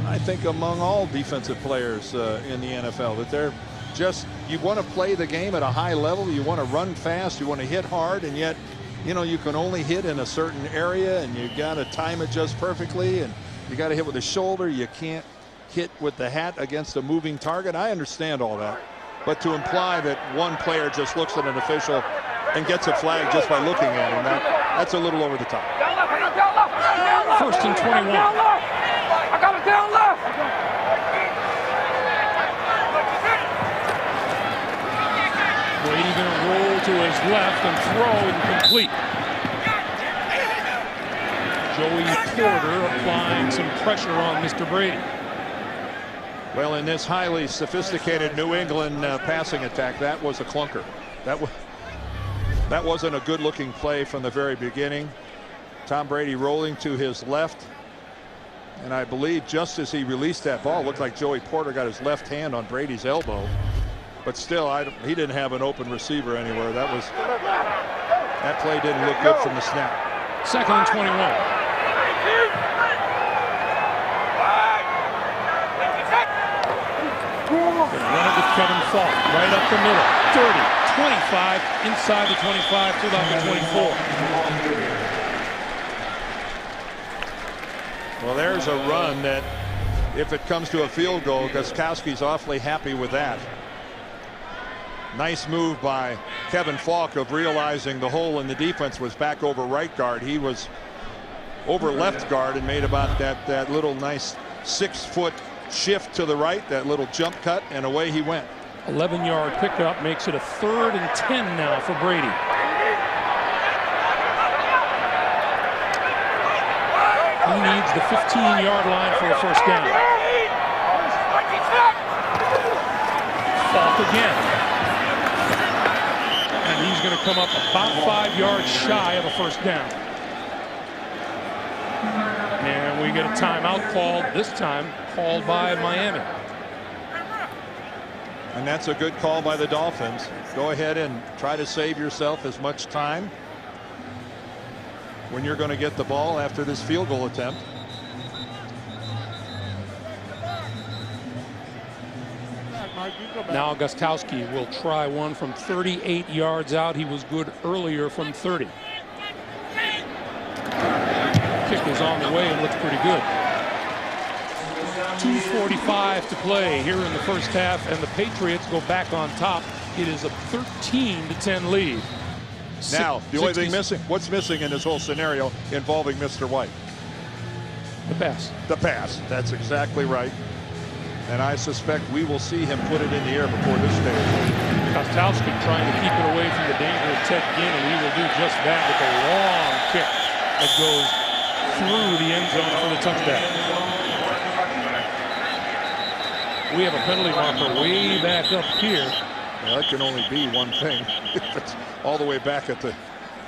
I think, among all defensive players in the NFL, that they're just, you want to play the game at a high level, you want to run fast, you want to hit hard, and yet you can only hit in a certain area, and you got to time it just perfectly, and you got to hit with the shoulder. You can't hit with the hat against a moving target. I understand all that, but to imply that one player just looks at an official and gets a flag just by looking at him, that's a little over the top. First and 21. I got it down left. Brady going to roll to his left and throw incomplete. Joey Porter applying some pressure on Mr. Brady. Well, in this highly sophisticated New England passing attack, that was a clunker. That wasn't a good-looking play from the very beginning. Tom Brady rolling to his left, and I believe just as he released that ball, it looked like Joey Porter got his left hand on Brady's elbow. But still, he didn't have an open receiver anywhere. That play didn't look good from the snap. Second and 21. Run it with Kevin Falk right up the middle. 30, 25, inside the 25 to about the 24. Well, there's a run that, if it comes to a field goal, Gostkowski's awfully happy with that. Nice move by Kevin Falk of realizing the hole in the defense was back over right guard. He was over left guard and made about that little nice 6-foot shift to the right, that little jump cut, and away he went. 11-yard pickup makes it a 3rd and 10 now for Brady. He needs the 15-yard line for a first down. Falk again. And he's going to come up about 5 yards shy of a first down. And we get a timeout called, this time called by Miami. And that's a good call by the Dolphins. Go ahead and try to save yourself as much time when you're going to get the ball after this field goal attempt. Now Gostkowski will try one from 38 yards out. He was good earlier from 30. Kick is on the way and looks pretty good. 2:45 to play here in the first half, and the Patriots go back on top. It is a 13-10 lead. Now, the only thing missing, what's missing in this whole scenario involving Mr. White? The pass. The pass. That's exactly right. And I suspect we will see him put it in the air before this stage. Gostkowski trying to keep it away from the danger of Ted Ginn, and he will do just that with a long kick that goes through the end zone for the touchdown. We have a penalty marker way back up here. Well, that can only be one thing. If it's all the way back at the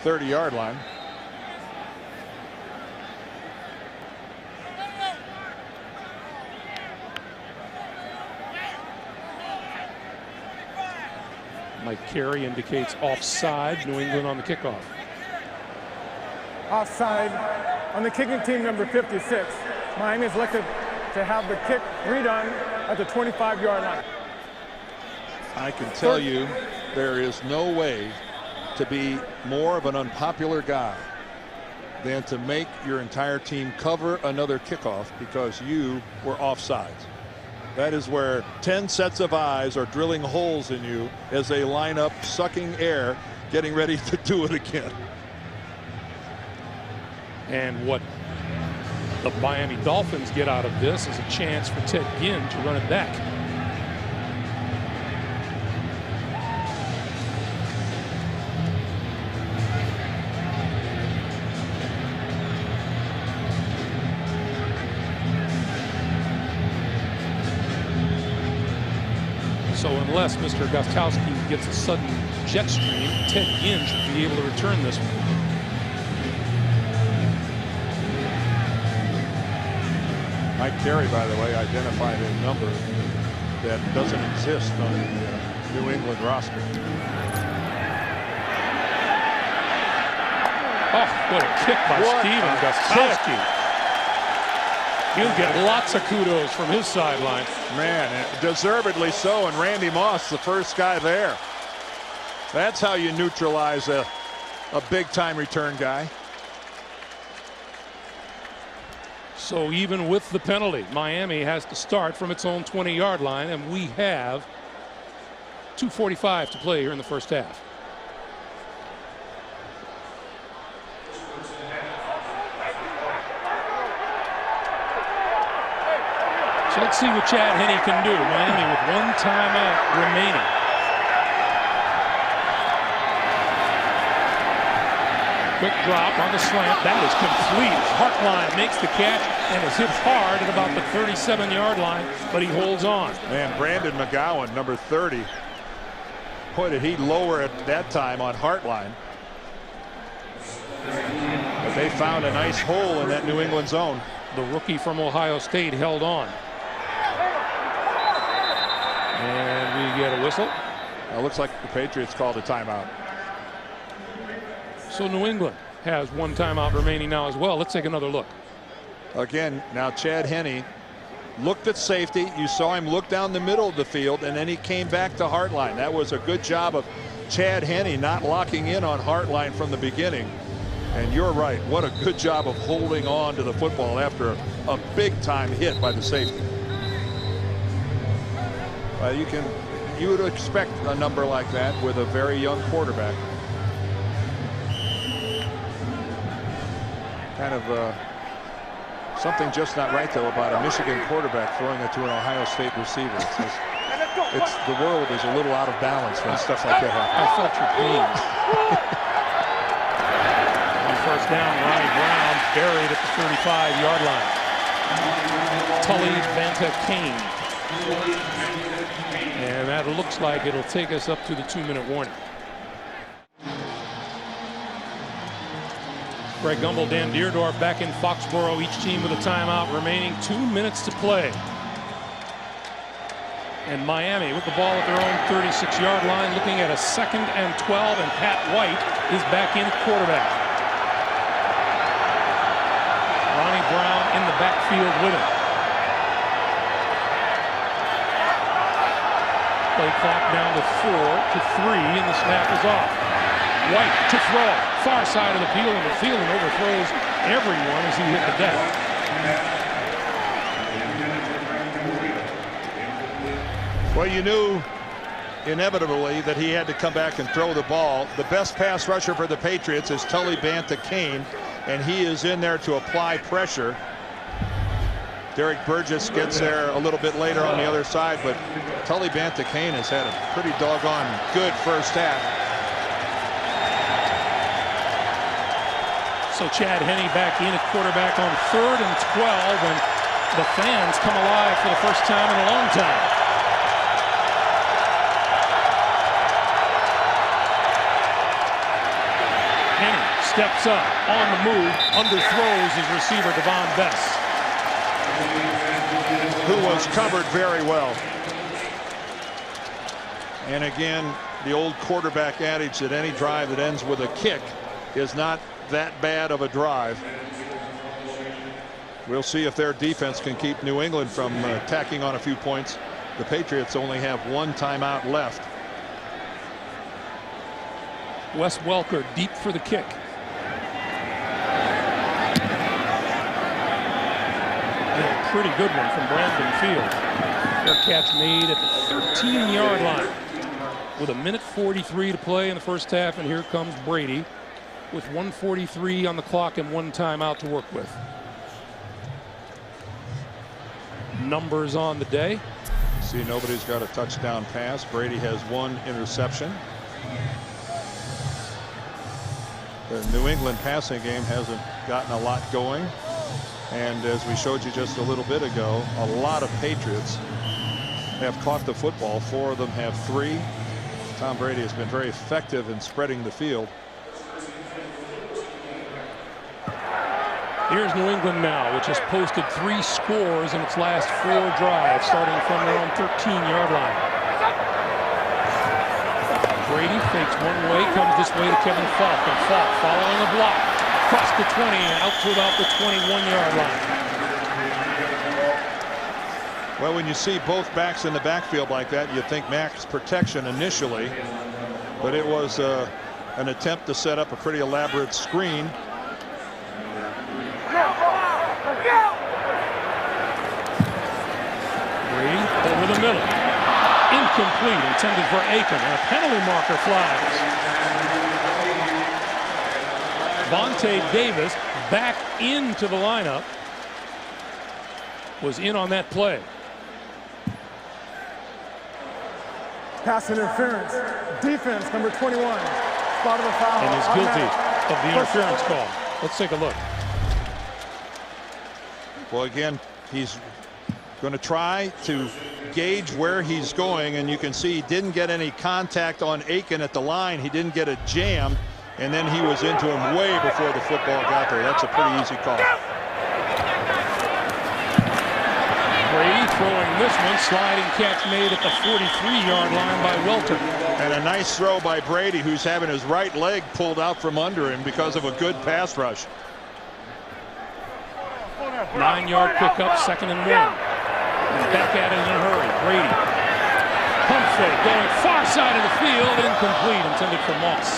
30-yard line. Mike Carey indicates offside. New England on the kickoff. Offside on the kicking team, number 56. Miami is elected to have the kick redone at the 25-yard line. I can tell you there is no way to be more of an unpopular guy than to make your entire team cover another kickoff because you were offsides. That is where 10 sets of eyes are drilling holes in you as they line up, sucking air, getting ready to do it again. And what the Miami Dolphins get out of this is a chance for Ted Ginn to run it back. So unless Mr. Gostkowski gets a sudden jet stream, Ted Ginn should be able to return this one. Mike Carey, by the way, identified a number that doesn't exist on the New England roster. Oh, what a kick by Steven Gostkowski. He'll get lots of kudos from his sideline. Man, deservedly so, and Randy Moss, the first guy there. That's how you neutralize a big-time return guy. So even with the penalty, Miami has to start from its own 20-yard line, and we have 2:45 to play here in the first half. So let's see what Chad Henne can do. Miami with one timeout remaining. Quick drop on the slant. That is complete. Hartline makes the catch and is hit hard at about the 37-yard line, but he holds on. Man, Brandon McGowan, number 30. Boy, did he lower at that time on Hartline. But they found a nice hole in that New England zone. The rookie from Ohio State held on. And we get a whistle. It looks like the Patriots called a timeout. So New England has one timeout remaining now as well. Let's take another look. Again, now Chad Henne looked at safety. You saw him look down the middle of the field, and then he came back to Hartline. That was a good job of Chad Henne not locking in on Hartline from the beginning. And you're right. What a good job of holding on to the football after a big-time hit by the safety. You would expect a number like that with a very young quarterback. Kind of something just not right, though, about a Michigan quarterback throwing it to an Ohio State receiver. It's the world is a little out of balance when stuff like that happens. I felt your pain. On first down, Ronnie Brown buried at the 35-yard line. Tully Banta Kane. And that looks like it'll take us up to the 2-minute warning. Greg Gumbel, Dan Deerdorf back in Foxborough, each team with a timeout remaining. 2 minutes to play. And Miami with the ball at their own 36-yard line, looking at a 2nd and 12, and Pat White is back in quarterback. Ronnie Brown in the backfield with him. Play clock down to 4 to 3, and the snap is off. White to throw, far side of the field, and the field overthrows everyone as he hit the deck. Well, you knew inevitably that he had to come back and throw the ball. The best pass rusher for the Patriots is Tully Banta Kane, and he is in there to apply pressure. Derek Burgess gets there a little bit later on the other side, but Tully Banta Kane has had a pretty doggone good first half. So Chad Henne back in at quarterback on 3rd and 12, and the fans come alive for the first time in a long time. Henne steps up on the move, underthrows his receiver Devon Bess, who was covered very well. And again, the old quarterback adage that any drive that ends with a kick is not that bad of a drive. We'll see if their defense can keep New England from tacking on a few points. The Patriots only have one timeout left. Wes Welker deep for the kick. And a pretty good one from Brandon Field. Their catch made at the 13-yard line with 1:43 to play in the first half, and here comes Brady with 1:43 on the clock and one timeout to work with. Numbers on the day. See, nobody's got a touchdown pass. Brady has one interception. The New England passing game hasn't gotten a lot going. And as we showed you just a little bit ago, a lot of Patriots have caught the football. 4 of them have 3. Tom Brady has been very effective in spreading the field. Here's New England now, which has posted 3 scores in its last 4 drives, starting from their own 13-yard line. Brady fakes one way, comes this way to Kevin Falk, and Falk following the block, across the 20 and out to about the 21-yard line. Well, when you see both backs in the backfield like that, you think max protection initially, but it was an attempt to set up a pretty elaborate screen. Brady over the middle. Incomplete, intended for Aiken, and a penalty marker flies. Vontae Davis back into the lineup. Was in on that play. Pass interference. Defense, number 21. Spotted a foul. And is guilty of the interference call. Let's take a look. Well, again, he's going to try to gauge where he's going, and you can see he didn't get any contact on Aiken at the line. He didn't get a jam, and then he was into him way before the football got there. That's a pretty easy call. Brady throwing this one, sliding catch made at the 43-yard line by Welter. And a nice throw by Brady, who's having his right leg pulled out from under him because of a good pass rush. 9-yard pickup, 2nd and 1. And back at it in a hurry. Brady. Pump fake going far side of the field, incomplete, intended for Moss.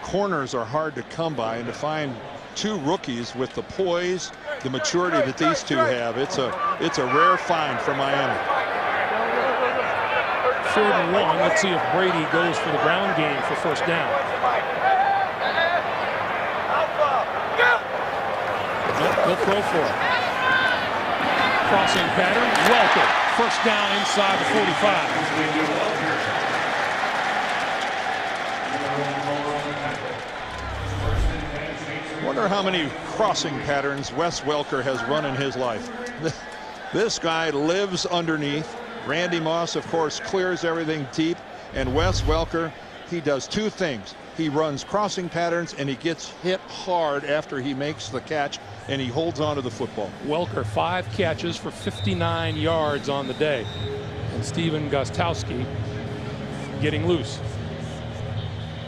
Corners are hard to come by, and to find 2 rookies with the poise, the maturity that these 2 have, it's a rare find for Miami. 3rd and 1. Let's see if Brady goes for the ground game for first down. He'll throw for it. Crossing pattern. Welker. First down inside the 45. Wonder how many crossing patterns Wes Welker has run in his life. This guy lives underneath. Randy Moss, of course, clears everything deep. And Wes Welker, he does 2 things. He runs crossing patterns, and he gets hit hard after he makes the catch, and he holds on to the football. Welker 5 catches for 59 yards on the day. And Steven Gostkowski getting loose.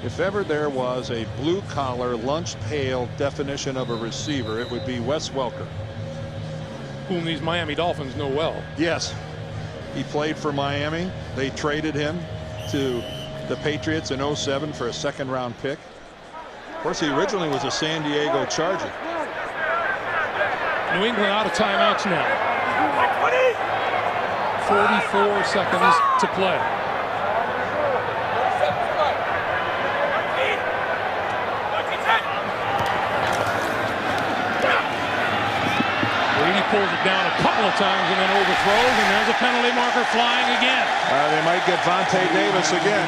If ever there was a blue-collar, lunch-pail definition of a receiver, it would be Wes Welker. Whom these Miami Dolphins know well. Yes. He played for Miami. They traded him to the Patriots in 07 for a 2nd-round pick. Of course, he originally was a San Diego Charger. New England out of timeouts now. 44 seconds to play. Brady pulls it down a couple of times and then overthrows, and there's a penalty marker flying again. They might get Vontae Davis again.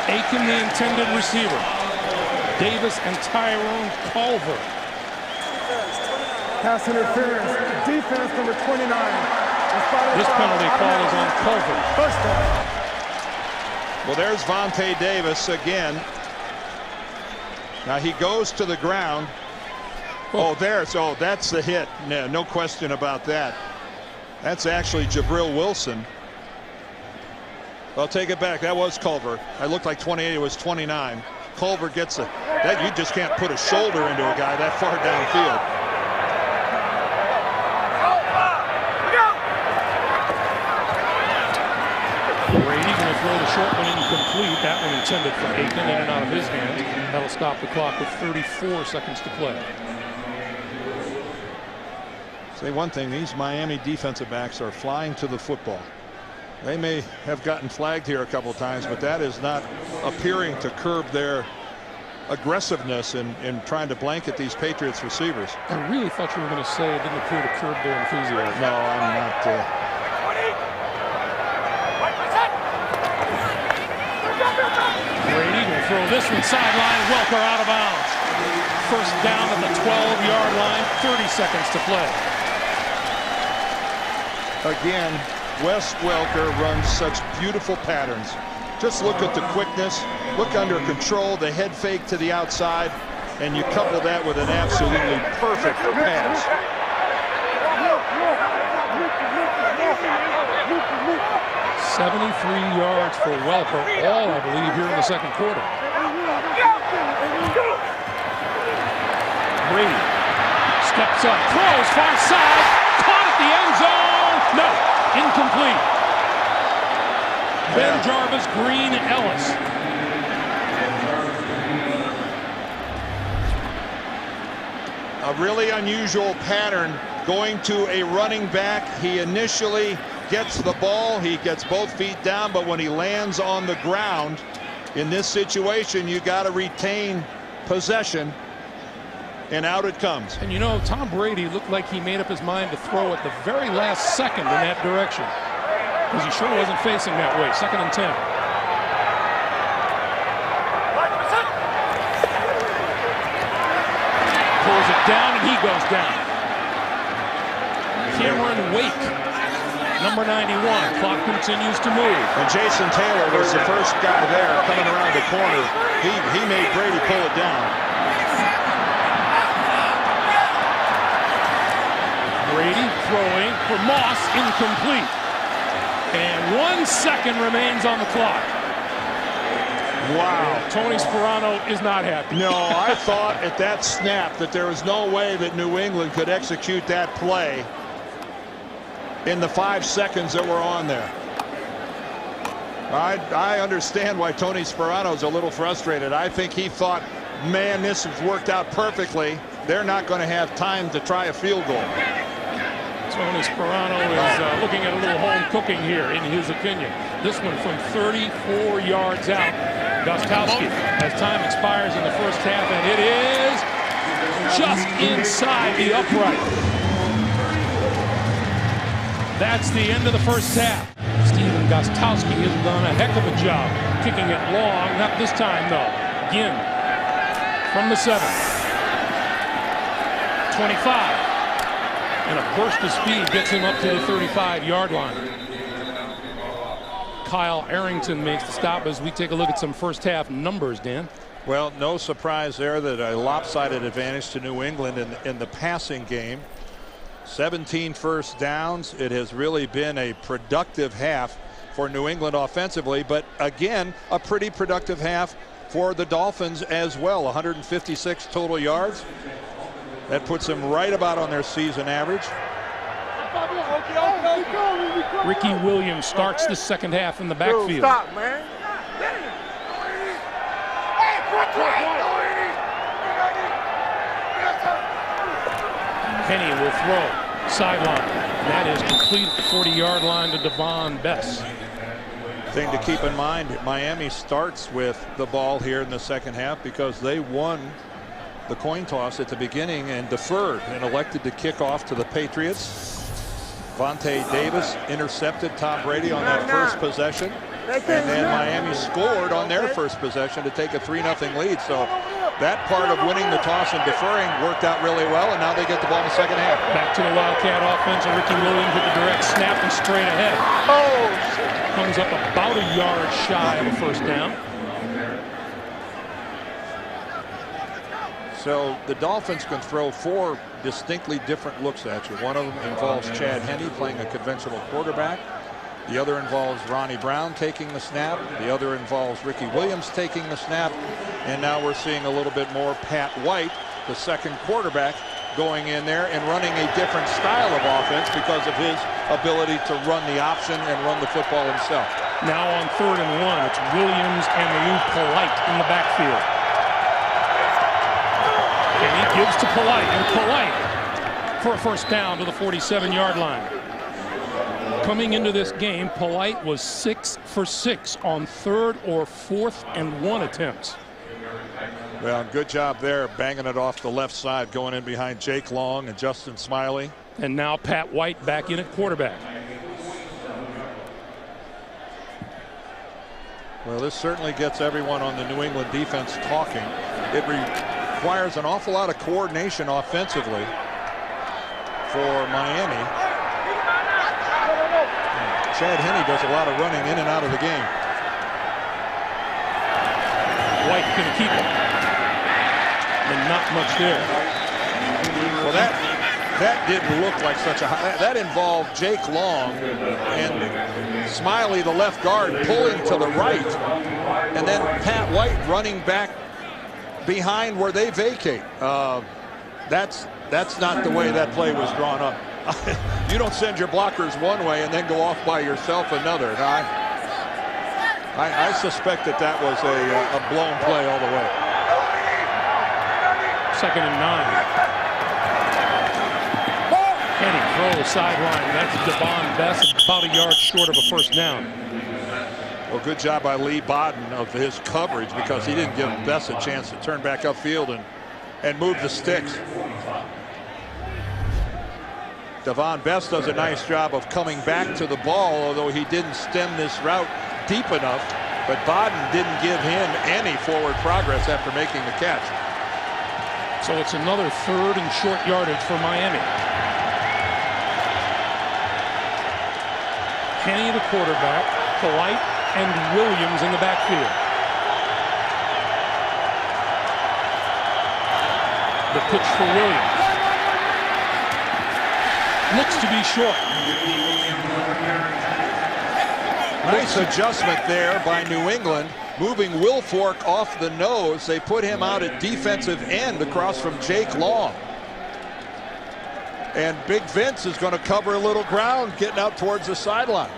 Aiken, the intended receiver. Davis and Tyrone Culver. Pass interference. Defense, number 29. This penalty call is on Culver. First down. Well, there's Vontae Davis again. Now he goes to the ground. Oh, that's the hit. No question about that. That's actually Jabril Wilson. I'll take it back. That was Culver. I looked like 28. It was 29. Culver gets a that you just can't put a shoulder into a guy that far downfield. Brady going to throw the short one incomplete. That one intended for Aikman, in and out of his hands. That'll stop the clock with 34 seconds to play. Say one thing, these Miami defensive backs are flying to the football. They may have gotten flagged here a couple of times, but that is not appearing to curb their aggressiveness in trying to blanket these Patriots receivers. I really thought you were going to say it didn't appear to curb their enthusiasm. No, I'm not. Brady going to throw this one sideline. Welker out of bounds. First down at the 12-yard line. 30 seconds to play. Again, Wes Welker runs such beautiful patterns. Just look at the quickness, look under control, the head fake to the outside, and you couple that with an absolutely perfect pass. 73 yards for Welker, all I believe here in the second quarter. Brady steps up, throws far side, caught at the end zone. No, incomplete. Ben Jarvis, Green, Ellis. A really unusual pattern going to a running back. He initially gets the ball, he gets both feet down, but when he lands on the ground in this situation, you got to retain possession. And out it comes. And you know, Tom Brady looked like he made up his mind to throw at the very last second in that direction, because he sure wasn't facing that way. 2nd and 10. Pulls it down and he goes down. Cameron Wake, number 91. Clock continues to move. And Jason Taylor was the first guy there coming around the corner. He made Brady pull it down. Brady throwing for Moss, incomplete. And 1 second remains on the clock. Wow. Tony Sperano is not happy. No, I thought at that snap that there was no way that New England could execute that play in the 5 seconds that were on there. I understand why Tony Sperano's a little frustrated. I think he thought, man, this has worked out perfectly. They're not going to have time to try a field goal. Tony Sperano is looking at a little home cooking here, in his opinion. This one from 34 yards out. Gostkowski, as time expires in the first half, and it is just inside the upright. That's the end of the first half. Stephen Gostkowski has done a heck of a job kicking it long. Not this time, though. Ginn from the 7. 25. And a burst of speed gets him up to the 35-yard line. Kyle Arrington makes the stop as we take a look at some first half numbers, Dan. Well, no surprise there that a lopsided advantage to New England in the passing game. 17 first downs. It has really been a productive half for New England offensively, but again, a pretty productive half for the Dolphins as well. 156 total yards. That puts them right about on their season average. Ricky Williams starts the second half in the backfield. Stop, man. Penny will throw sideline. That is complete at the 40-yard line to Devon Bess. Thing to keep in mind, Miami starts with the ball here in the second half because they won the coin toss at the beginning and deferred and elected to kick off to the Patriots. Vontae Davis intercepted Tom Brady on that first possession, and then Miami scored on their first possession to take a 3-0 lead. So that part of winning the toss and deferring worked out really well, and now they get the ball in the second half. Back to the Wildcat offense, and Ricky Williams with the direct snap and straight ahead. Comes up about a yard shy of a first down. So the Dolphins can throw 4 distinctly different looks at you. One of them involves Chad Henne playing a conventional quarterback. The other involves Ronnie Brown taking the snap. The other involves Ricky Williams taking the snap. And now we're seeing a little bit more Pat White, the second quarterback, going in there and running a different style of offense because of his ability to run the option and run the football himself. Now on 3rd and 1, it's Williams and Liu Polite in the backfield. And he gives to Polite, and Polite for a first down to the 47-yard line. Coming into this game, Polite was 6 for 6 on 3rd or 4th and 1 attempts. Well, good job there, banging it off the left side, going in behind Jake Long and Justin Smiley. And now Pat White back in at quarterback. Well, this certainly gets everyone on the New England defense talking. It requires an awful lot of coordination offensively for Miami. Chad Henne does a lot of running in and out of the game. White going to keep it. And not much there. Well, that didn't look like such a high. That involved Jake Long and Smiley, the left guard, pulling to the right. And then Pat White running back behind where they vacate. That's not the way that play was drawn up. You don't send your blockers one way and then go off by yourself another. I suspect that was a blown play all the way. 2nd and 9. Henne throws sideline. That's Devon Best, about a yard short of a first down. Well, good job by Lee Bodden of his coverage because he didn't give Best a chance to turn back upfield and move the sticks. Devon Best does a nice job of coming back to the ball, although he didn't stem this route deep enough. But Bodden didn't give him any forward progress after making the catch. So it's another 3rd and short yardage for Miami. Henne the quarterback, Polite and Williams in the backfield. The pitch for Williams. Looks to be short. Nice adjustment there by New England, moving Wilfork off the nose. They put him out at defensive end across from Jake Long. And Big Vince is going to cover a little ground getting out towards the sideline.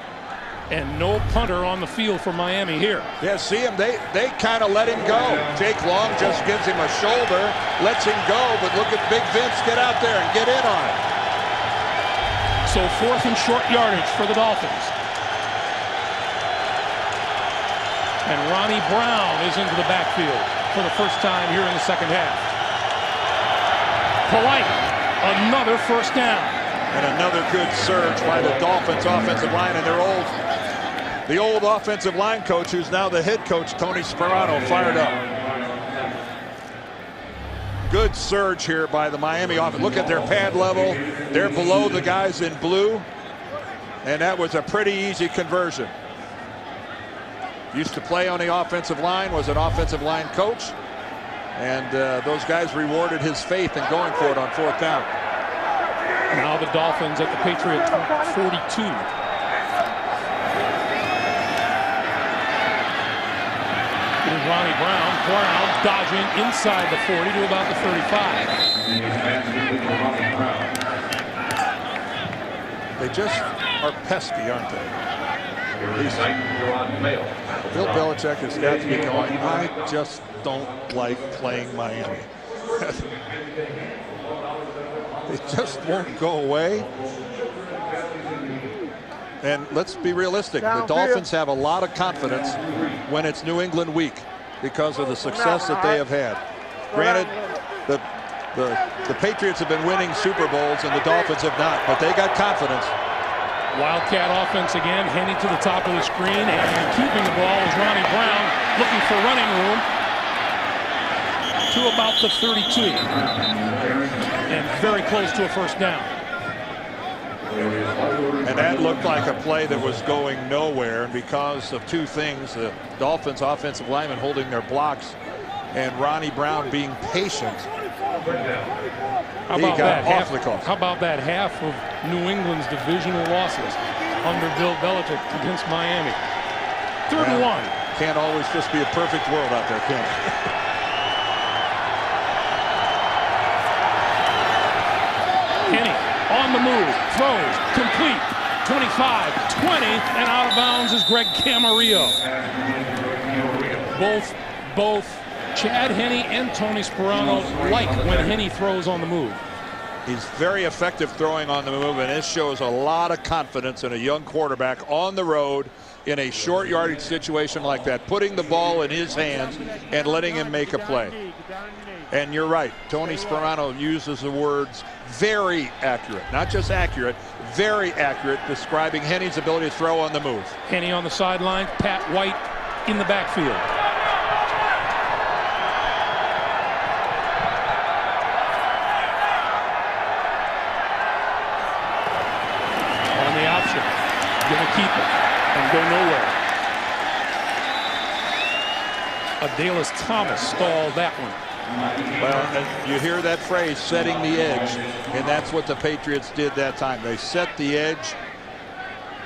And no punter on the field for Miami here. Yeah, see him, they kind of let him go. Jake Long just gives him a shoulder, lets him go, but look at Big Vince get out there and get in on it. So 4th and short yardage for the Dolphins. And Ronnie Brown is into the backfield for the first time here in the second half. Polite, another first down. And another good surge by the Dolphins offensive line, and the old offensive line coach, who's now the head coach, Tony Sperano, fired up. Good surge here by the Miami offense. Look at their pad level. They're below the guys in blue. And that was a pretty easy conversion. Used to play on the offensive line, was an offensive line coach. And those guys rewarded his faith in going for it on 4th down. Now the Dolphins at the Patriot 42. Here's Ronnie Brown. Brown dodging inside the 40 to about the 35. They just are pesky, aren't they? Bill Belichick has got to be going, I just don't like playing Miami. It just won't go away. And let's be realistic. The Dolphins have a lot of confidence when it's New England week because of the success that they have had. Granted, the Patriots have been winning Super Bowls and the Dolphins have not, but they got confidence. Wildcat offense again, Henne to the top of the screen, and keeping the ball is Ronnie Brown, looking for running room to about the 32. And very close to a first down. And that looked like a play that was going nowhere, and because of two things, the Dolphins offensive linemen holding their blocks and Ronnie Brown being patient, he got awfully close. How about that half of New England's divisional losses? under Bill Belichick against Miami. 3rd and 1. Can't always just be a perfect world out there, can it? Kenny on the move, throws, complete, 25, 20, and out of bounds is Greg Camarillo. Both Chad Henne and Tony Sperano like when Henne throws on the move. He's very effective throwing on the move, and this shows a lot of confidence in a young quarterback on the road in a short yardage situation like that, putting the ball in his hands and letting him make a play. And you're right, Tony Sperano uses the words very accurate, not just accurate, very accurate, describing Henne's ability to throw on the move. Henne on the sideline, Pat White in the backfield. On the option, gonna keep it and go nowhere. Adalys Thomas stalled that one. Well, you hear that phrase, setting the edge, and that's what the Patriots did that time. They set the edge,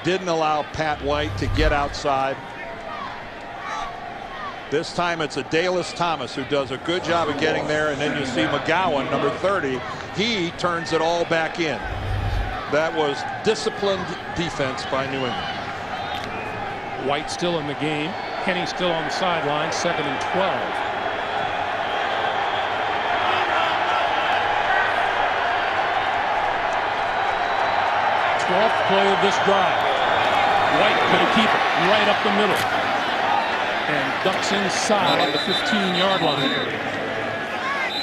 didn't allow Pat White to get outside. This time it's Adalys Thomas who does a good job of getting there, and then you see McGowan, number 30, he turns it all back in. That was disciplined defense by New England. White still in the game. Henne still on the sideline, 2nd and 12. 12th play of this drive. White going to keep it right up the middle and ducks inside the 15-yard line.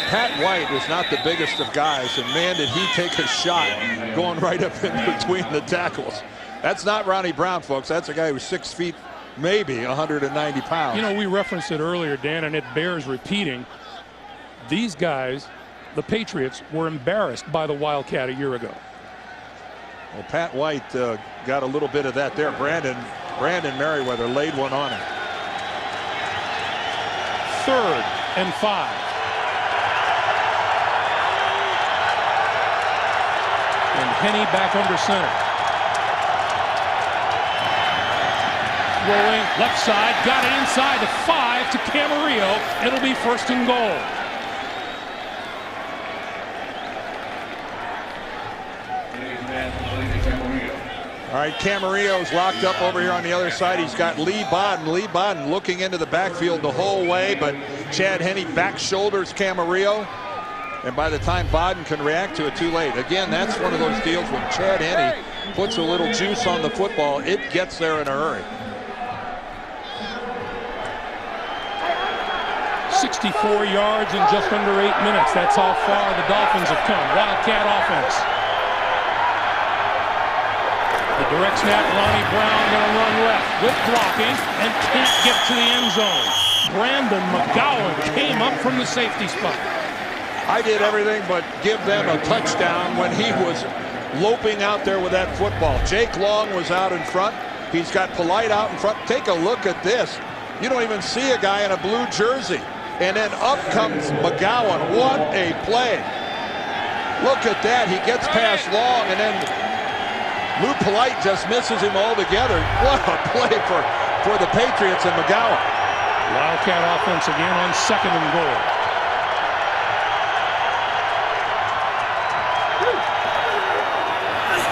Pat White is not the biggest of guys, and man, did he take a shot going right up in between the tackles. That's not Ronnie Brown, folks. That's a guy who's 6 feet, maybe 190 pounds. You know, we referenced it earlier, Dan, and it bears repeating. These guys, the Patriots, were embarrassed by the Wildcat a year ago. Well, Pat White got a little bit of that there. Brandon Merriweather laid one on him. 3rd and 5. And Henne back under center. Rolling left side, got it inside the 5 to Camarillo. It'll be 1st and goal. All right, Camarillo's locked up over here on the other side. He's got Lee Bodden. Lee Bodden looking into the backfield the whole way, but Chad Henne back shoulders Camarillo. And by the time Bodden can react to it, too late. Again, that's one of those deals when Chad Henne puts a little juice on the football, it gets there in a hurry. 64 yards in just under 8 minutes. That's how far the Dolphins have come. Wildcat offense. The direct snap, Ronnie Brown going to run left with blocking and can't get to the end zone. Brandon McGowan came up from the safety spot. I did everything but give them a touchdown when he was loping out there with that football. Jake Long was out in front. He's got Polite out in front. Take a look at this. You don't even see a guy in a blue jersey. And then up comes McGowan. What a play. Look at that. He gets past Long, and then Lou Polite just misses him altogether. What a play for the Patriots and McGowan. Wildcat offense again on 2nd and goal.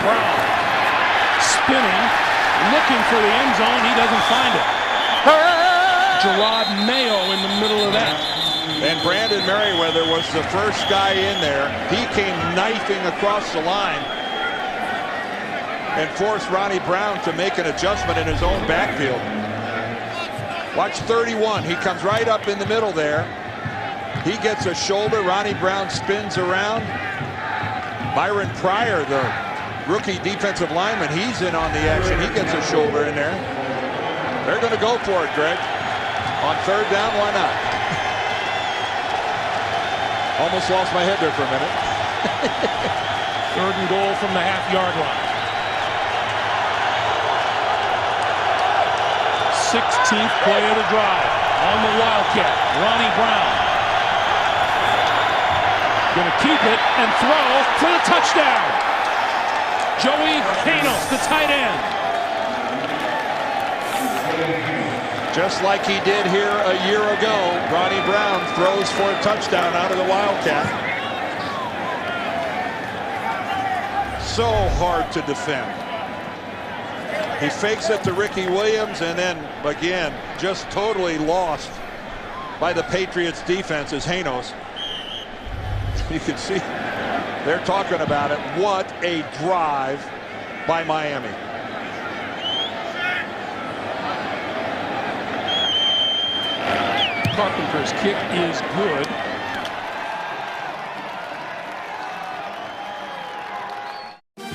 Brown spinning, looking for the end zone. He doesn't find it. Gerard Mayo in the middle of that. And Brandon Merriweather was the first guy in there. He came knifing across the line and forced Ronnie Brown to make an adjustment in his own backfield. Watch 31. He comes right up in the middle there. He gets a shoulder. Ronnie Brown spins around. Myron Pryor, the rookie defensive lineman, he's in on the action. He gets a shoulder in there. They're going to go for it, Greg. On 3rd down, why not? Almost lost my head there for a minute. 3rd and goal from the half-yard line. 16th play of the drive on the Wildcat. Ronnie Brown going to keep it and throw for the touchdown. Joey Canos, the tight end. Just like he did here a year ago, Ronnie Brown throws for a touchdown out of the Wildcat. So hard to defend. He fakes it to Ricky Williams, and then again just totally lost by the Patriots defense is Janos. You can see they're talking about it. What a drive by Miami. Carpenter's kick is good.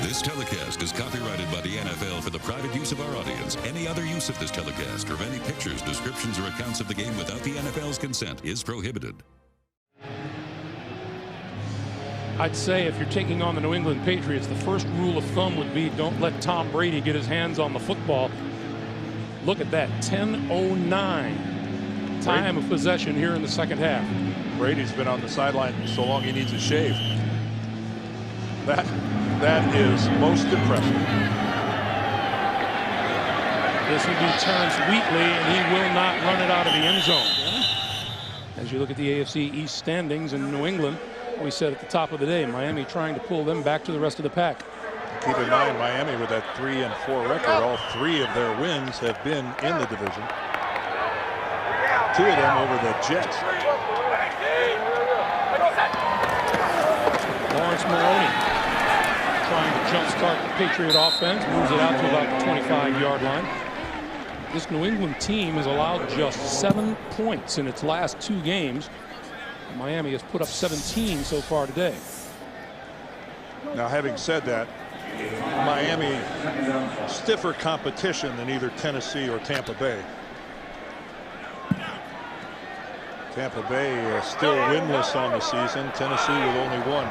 This telecast is copyrighted by the NFL for the private use of our audience. Any other use of this telecast or of any pictures, descriptions, or accounts of the game without the NFL's consent is prohibited. I'd say if you're taking on the New England Patriots, the first rule of thumb would be don't let Tom Brady get his hands on the football. Look at that, 10:09 time of possession here in the second half. Brady's been on the sideline so long he needs a shave. That is most impressive. This will be Terrence Wheatley, and he will not run it out of the end zone. As you look at the AFC East standings in New England, we said at the top of the day, Miami trying to pull them back to the rest of the pack. Keep in mind, Miami with that 3-4 record, all 3 of their wins have been in the division. 2 of them over the Jets. Lawrence Maroney trying to jumpstart the Patriot offense, moves it out to about the 25-yard line. This New England team has allowed just 7 points in its last 2 games. Miami has put up 17 so far today. Now, having said that, Miami stiffer competition than either Tennessee or Tampa Bay. Tampa Bay still winless on the season. Tennessee with only 1.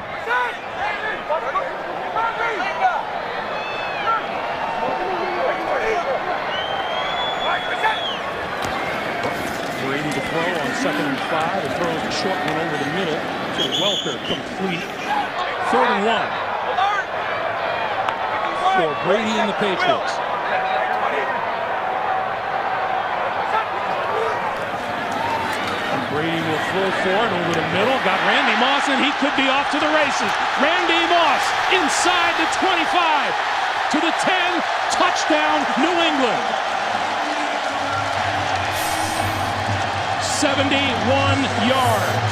Brady to throw on 2nd and 5. He throws the short one over the middle to Welker, complete. 3rd and 1 for Brady and the Patriots. And Brady will throw forward over the middle. Got Randy Moss, and he could be off to the races. Randy Moss inside the 25 to the 10. Touchdown, New England. 71 yards.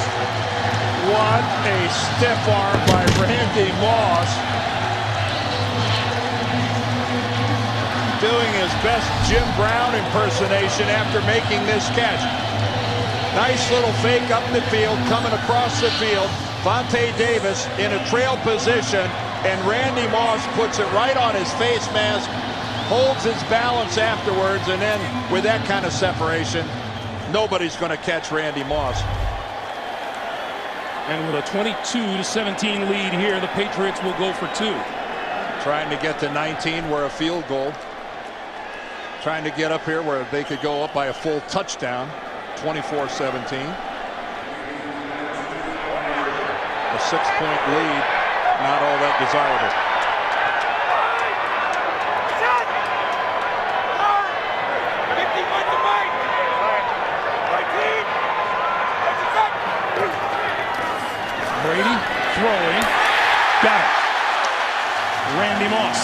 What a stiff arm by Randy Moss. Doing his best Jim Brown impersonation after making this catch. Nice little fake up the field, coming across the field. Vontae Davis in a trail position, and Randy Moss puts it right on his face mask, holds his balance afterwards, and then with that kind of separation, nobody's going to catch Randy Moss. And with a 22-17 lead here, the Patriots will go for 2. Trying to get to 19, where a field goal. Trying to get up here where they could go up by a full touchdown. 24-17. A 6-point lead, not all that desirable. Brady throwing, got it. Randy Moss.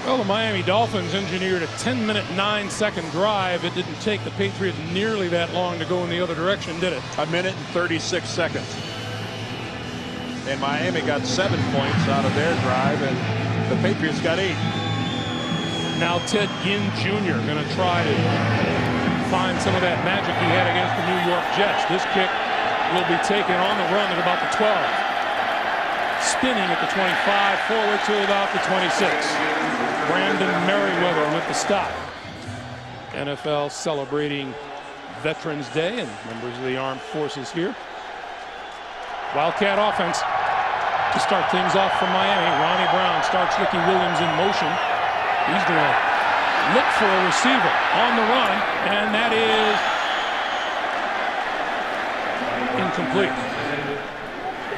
Well, the Miami Dolphins engineered a 10-minute, 9-second drive. It didn't take the Patriots nearly that long to go in the other direction, did it? 1 minute and 36 seconds. And Miami got 7 points out of their drive, and the Patriots got 8. Now Ted Ginn Jr. going to try to find some of that magic he had against the New York Jets. This kick will be taken on the run at about the 12. Spinning at the 25, forward to about the 26. Brandon Merriweather with the stop. NFL celebrating Veterans Day and members of the armed forces here. Wildcat offense to start things off for Miami. Ronnie Brown starts Ricky Williams in motion. He's going to look for a receiver on the run, and that is incomplete.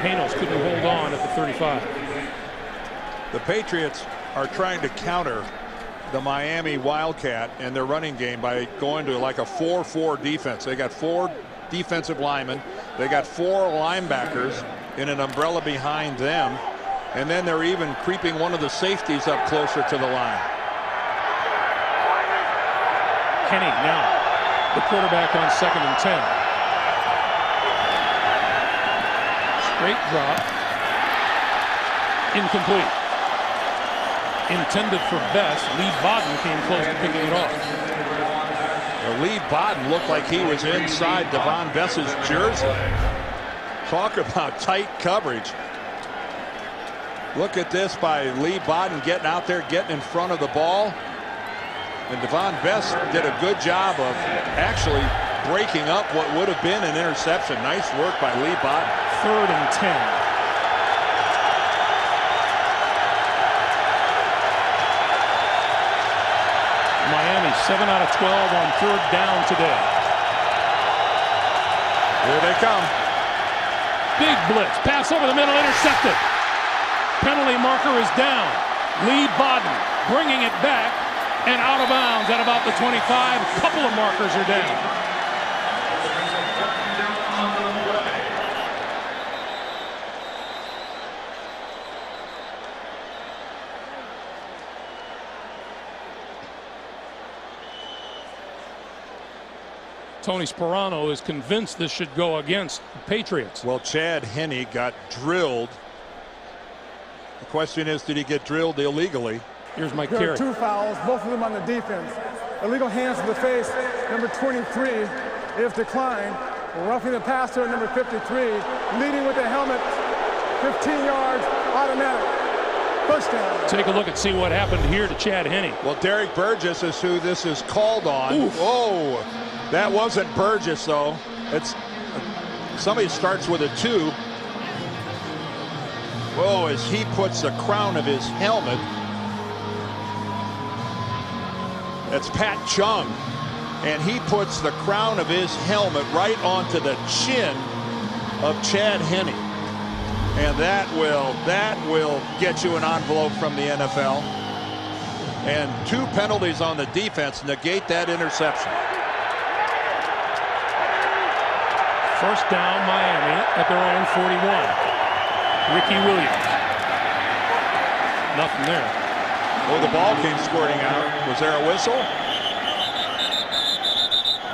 Janos couldn't hold on at the 35. The Patriots are trying to counter the Miami Wildcat and their running game by going to like a 4-4 defense. They got 4 defensive linemen. They got 4 linebackers in an umbrella behind them. And then they're even creeping one of the safeties up closer to the line. Kenny now, the quarterback on 2nd and 10. Straight drop. Incomplete. Intended for Bess. Lee Bodden came close to picking it off. Well, Lee Bodden looked like he was inside Devon Bess's jersey. Talk about tight coverage. Look at this by Lee Bodden getting out there, getting in front of the ball. And Devon Bess did a good job of actually breaking up what would have been an interception. Nice work by Lee Bodden. 3rd and 10. Miami 7 out of 12 on 3rd down today. Here they come. Big blitz. Pass over the middle. Intercepted. Penalty marker is down. Lee Bodden bringing it back and out of bounds at about the 25. A couple of markers are down. Tony Sperano is convinced this should go against the Patriots. Well, Chad Henne got drilled. The question is, did he get drilled illegally? Here's Mike There are Carey. 2 fouls, both of them on the defense. Illegal hands to the face, number 23 is declined. Roughing the passer, number 53, leading with the helmet, 15 yards, automatic. First down. Take a look and see what happened here to Chad Henne. Well, Derek Burgess is who this is called on. Oof. Oh, that wasn't Burgess, though. It's somebody starts with a 2. Whoa, as he puts the crown of his helmet. That's Pat Chung. And he puts the crown of his helmet right onto the chin of Chad Henne. And that will get you an envelope from the NFL. And 2 penalties on the defense negate that interception. First down, Miami at their own 41. Ricky Williams. Nothing there. Oh, the ball came squirting out. Was there a whistle?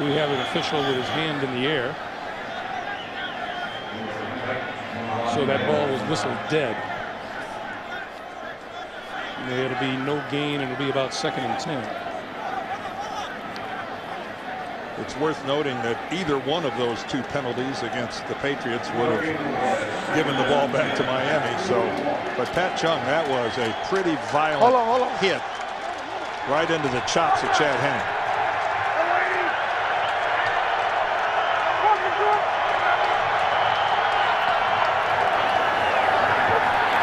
We have an official with his hand in the air. So that ball was whistled dead. And it'll be no gain, and it'll be about 2nd and 10. It's worth noting that either one of those 2 penalties against the Patriots would have given the ball back to Miami. So, but Pat Chung, that was a pretty violent hit right into the chops of Chad Henne.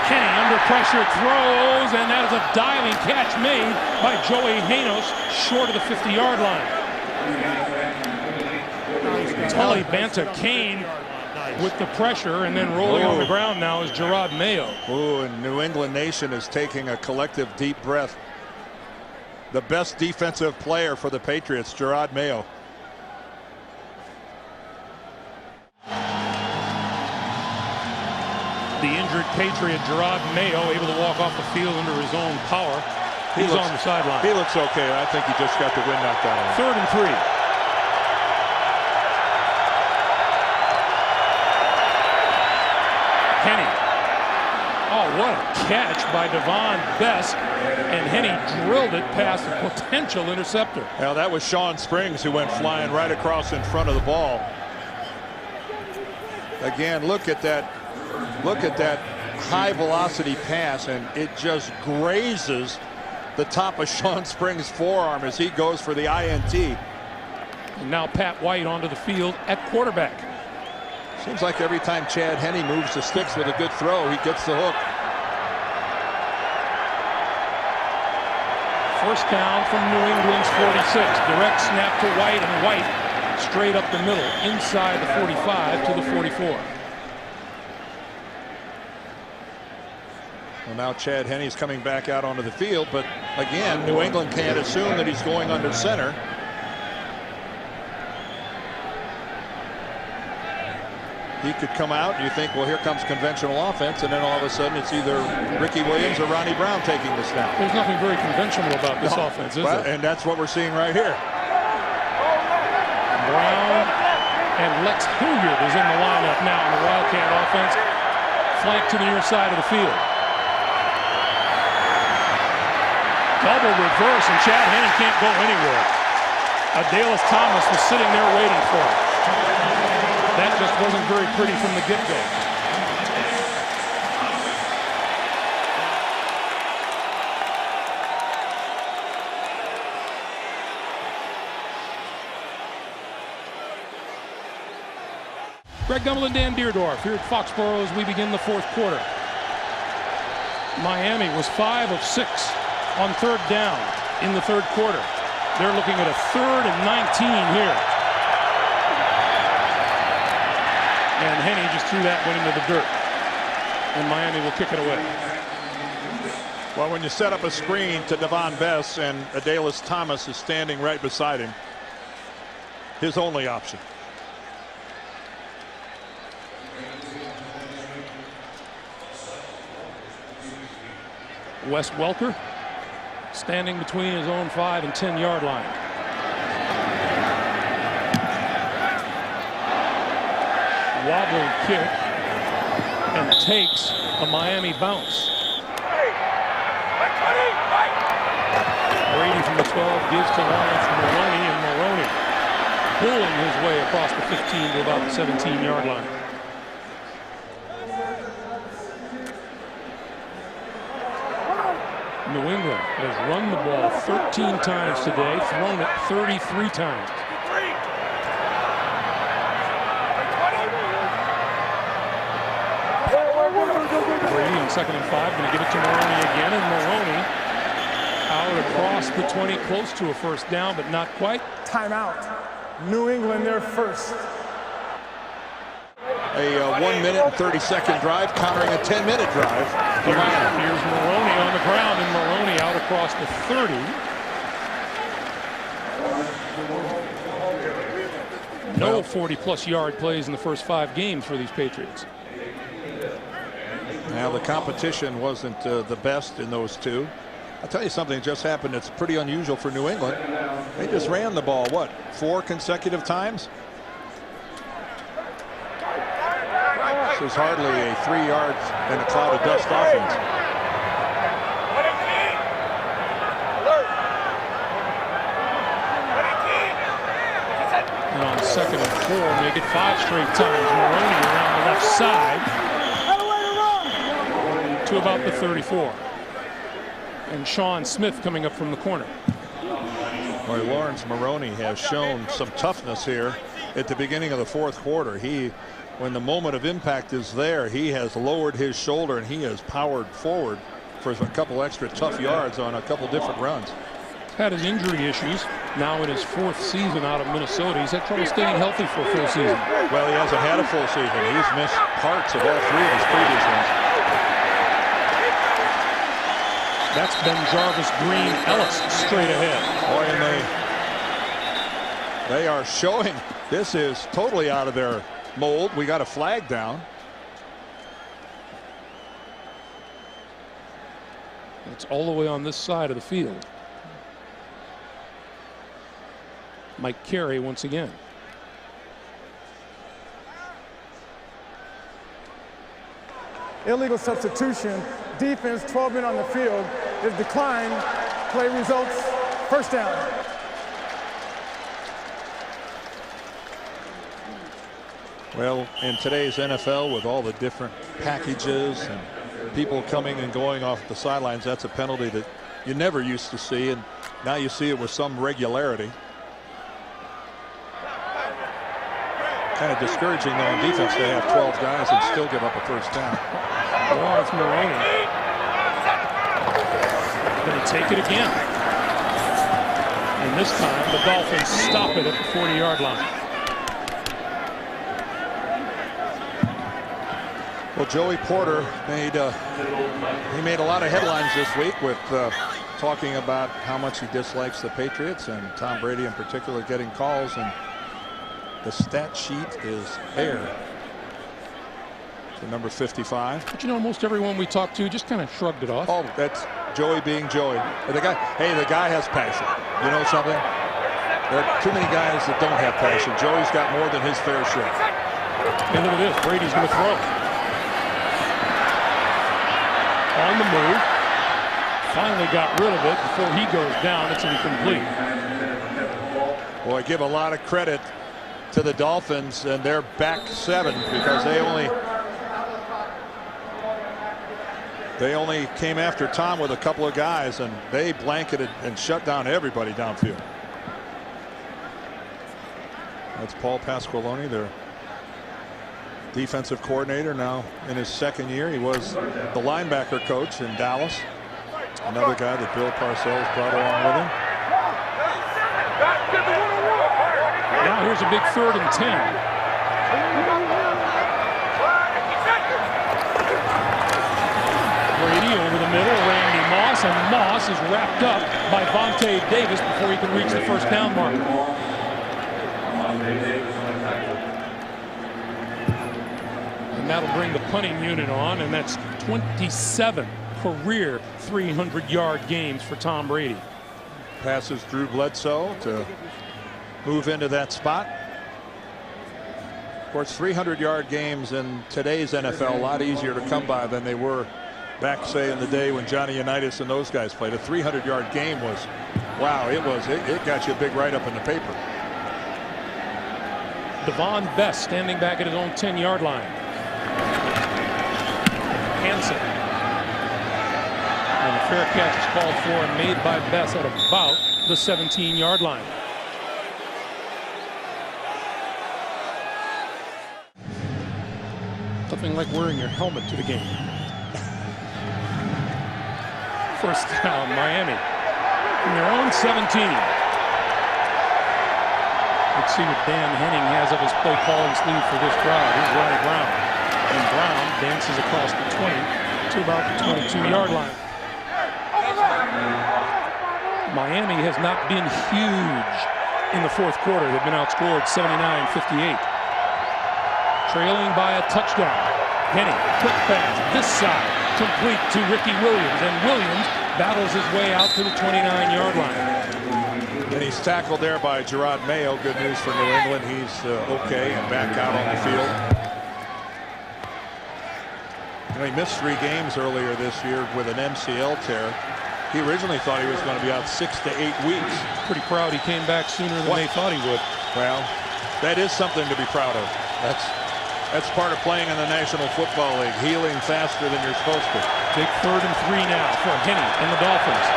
Kenny under pressure throws, and that is a diving catch made by Joey Janos short of the 50-yard line. Tully Banta came with the pressure, and then rolling on the ground now is Gerard Mayo. Oh, and New England Nation is taking a collective deep breath. The best defensive player for the Patriots, Gerard Mayo. The injured Patriot Gerard Mayo able to walk off the field under his own power. He's on the sideline. He looks okay. I think he just got the wind knocked out of him. 3rd and 3. Henne. Oh, what a catch by Devon Bess. And Henne drilled it past a potential interceptor. Now that was Sean Springs who went flying right across in front of the ball. Again, look at that high velocity pass, and it just grazes the top of Sean Springs' forearm as he goes for the INT. And now Pat White onto the field at quarterback. Seems like every time Chad Henne moves the sticks with a good throw, he gets the hook. First down from New England's 46. Direct snap to White, and White straight up the middle, inside the 45 to the 44. Well, now Chad Henne's coming back out onto the field, but again, New England can't assume that he's going under center. He could come out and you think, well, here comes conventional offense, and then all of a sudden it's either Ricky Williams or Ronnie Brown taking the snap. There's nothing very conventional about this offense, is there? And that's what we're seeing right here. Brown and Lex Hilliard is in the lineup now in the Wildcat offense. Flank to the near side of the field. Double reverse, and Chad Henne can't go anywhere. Adalis Thomas was sitting there waiting for him. That just wasn't very pretty from the get-go. Greg Gumbel and Dan Deerdorf here at Foxborough as we begin the fourth quarter. Miami was 5 of 6 on third down in the third quarter. They're looking at a 3rd and 19 here. And Henne just threw that one into the dirt. And Miami will kick it away. Well, when you set up a screen to Devon Bess and Adalis Thomas is standing right beside him, his only option. Wes Welker standing between his own 5 and 10 yard line. Wobbling kick and takes a Miami bounce. Brady from the 12 gives to Lawrence Maroney, and Maroney pulling his way across the 15 to about the 17 yard line. New England has run the ball 13 times today, thrown it 33 times. Brady on 2nd and 5, going to give it to Maroney again, and Maroney out across the 20, close to a first down, but not quite. Timeout. New England, their first. A 1 minute and 30-second drive countering a 10-minute drive. Here's Maroney on the ground, and Maroney out across the 30. No 40-plus yard plays in the first 5 games for these Patriots. Now the competition wasn't the best in those two. I'll tell you something just happened that's pretty unusual for New England. They just ran the ball, what, 4 consecutive times? This is hardly a 3 yards and a cloud of dust offense. And on 2nd and 4, make it 5 straight times. Maroney around the left side to about the 34. And Sean Smith coming up from the corner. Boy, Lawrence Maroney has shown some toughness here at the beginning of the fourth quarter. When the moment of impact is there, he has lowered his shoulder and he has powered forward for a couple extra tough yards on a couple different runs. Had his injury issues. Now in his 4th season out of Minnesota, he's had trouble staying healthy for a full season. Well, he hasn't had a full season. He's missed parts of all 3 of his previous ones. That's Ben Jarvis, Green, Ellis straight ahead. Boy, and they are showing this is totally out of their mold. We got a flag down. It's all the way on this side of the field. Mike Carey once again. Illegal substitution. Defense 12 men on the field is declined. Play results, first down. Well, in today's NFL, with all the different packages and people coming and going off the sidelines, that's a penalty that you never used to see, and now you see it with some regularity. Kind of discouraging, though, on defense to have 12 guys and still give up a first down. Lawrence Maroney going to take it again. And this time, the Dolphins stop it at the 40-yard line. Well, Joey Porter made a lot of headlines this week with talking about how much he dislikes the Patriots and Tom Brady in particular getting calls, and the stat sheet is there. So number 55. But you know, most everyone we talked to just kind of shrugged it off. Oh, that's Joey being Joey. The guy has passion. You know something? There are too many guys that don't have passion. Joey's got more than his fair share. Hey, look at this. Brady's going to throw. On the move. Finally got rid of it before he goes down. It's incomplete. Well, I give a lot of credit to the Dolphins and their back seven, because they only came after Tom with a couple of guys, and they blanketed and shut down everybody downfield. That's Paul Pasqualoni, their defensive coordinator, now in his second year. He was the linebacker coach in Dallas. Another guy that Bill Parcells brought along with him. Now here's a big 3rd and 10. Brady over the middle, Randy Moss, and Moss is wrapped up by Vontae Davis before he can reach the first down marker. And that'll bring the punting unit on, and that's 27 career 300-yard games for Tom Brady. Passes Drew Bledsoe to move into that spot. Of course, 300-yard games in today's NFL a lot easier to come by than they were back, say, in the day when Johnny Unitas and those guys played. A 300-yard game was, wow, it got you a big write-up in the paper. Devon Best standing back at his own 10-yard line. Hansen. And the fair catch is called for and made by Best at about the 17-yard line. Nothing like wearing your helmet to the game. First down, Miami. In their own 17. Let's see what Dan Henning has up his play calling sleeve for this drive. Here's Ronnie Brown. And Brown dances across the 20 to about the 22-yard line. Miami has not been huge in the fourth quarter. They've been outscored 79-58. Trailing by a touchdown. Henning, quick pass, this side, complete to Ricky Williams. And Williams battles his way out to the 29-yard line. And he's tackled there by Gerard Mayo. Good news for New England. He's okay and back out on the field. You know, he missed 3 games earlier this year with an MCL tear. He originally thought he was going to be out 6 to 8 weeks. Pretty proud he came back sooner than they thought he would. Well, that is something to be proud of. That's part of playing in the National Football League, healing faster than you're supposed to. Big 3rd and 3 now for Henning and the Dolphins.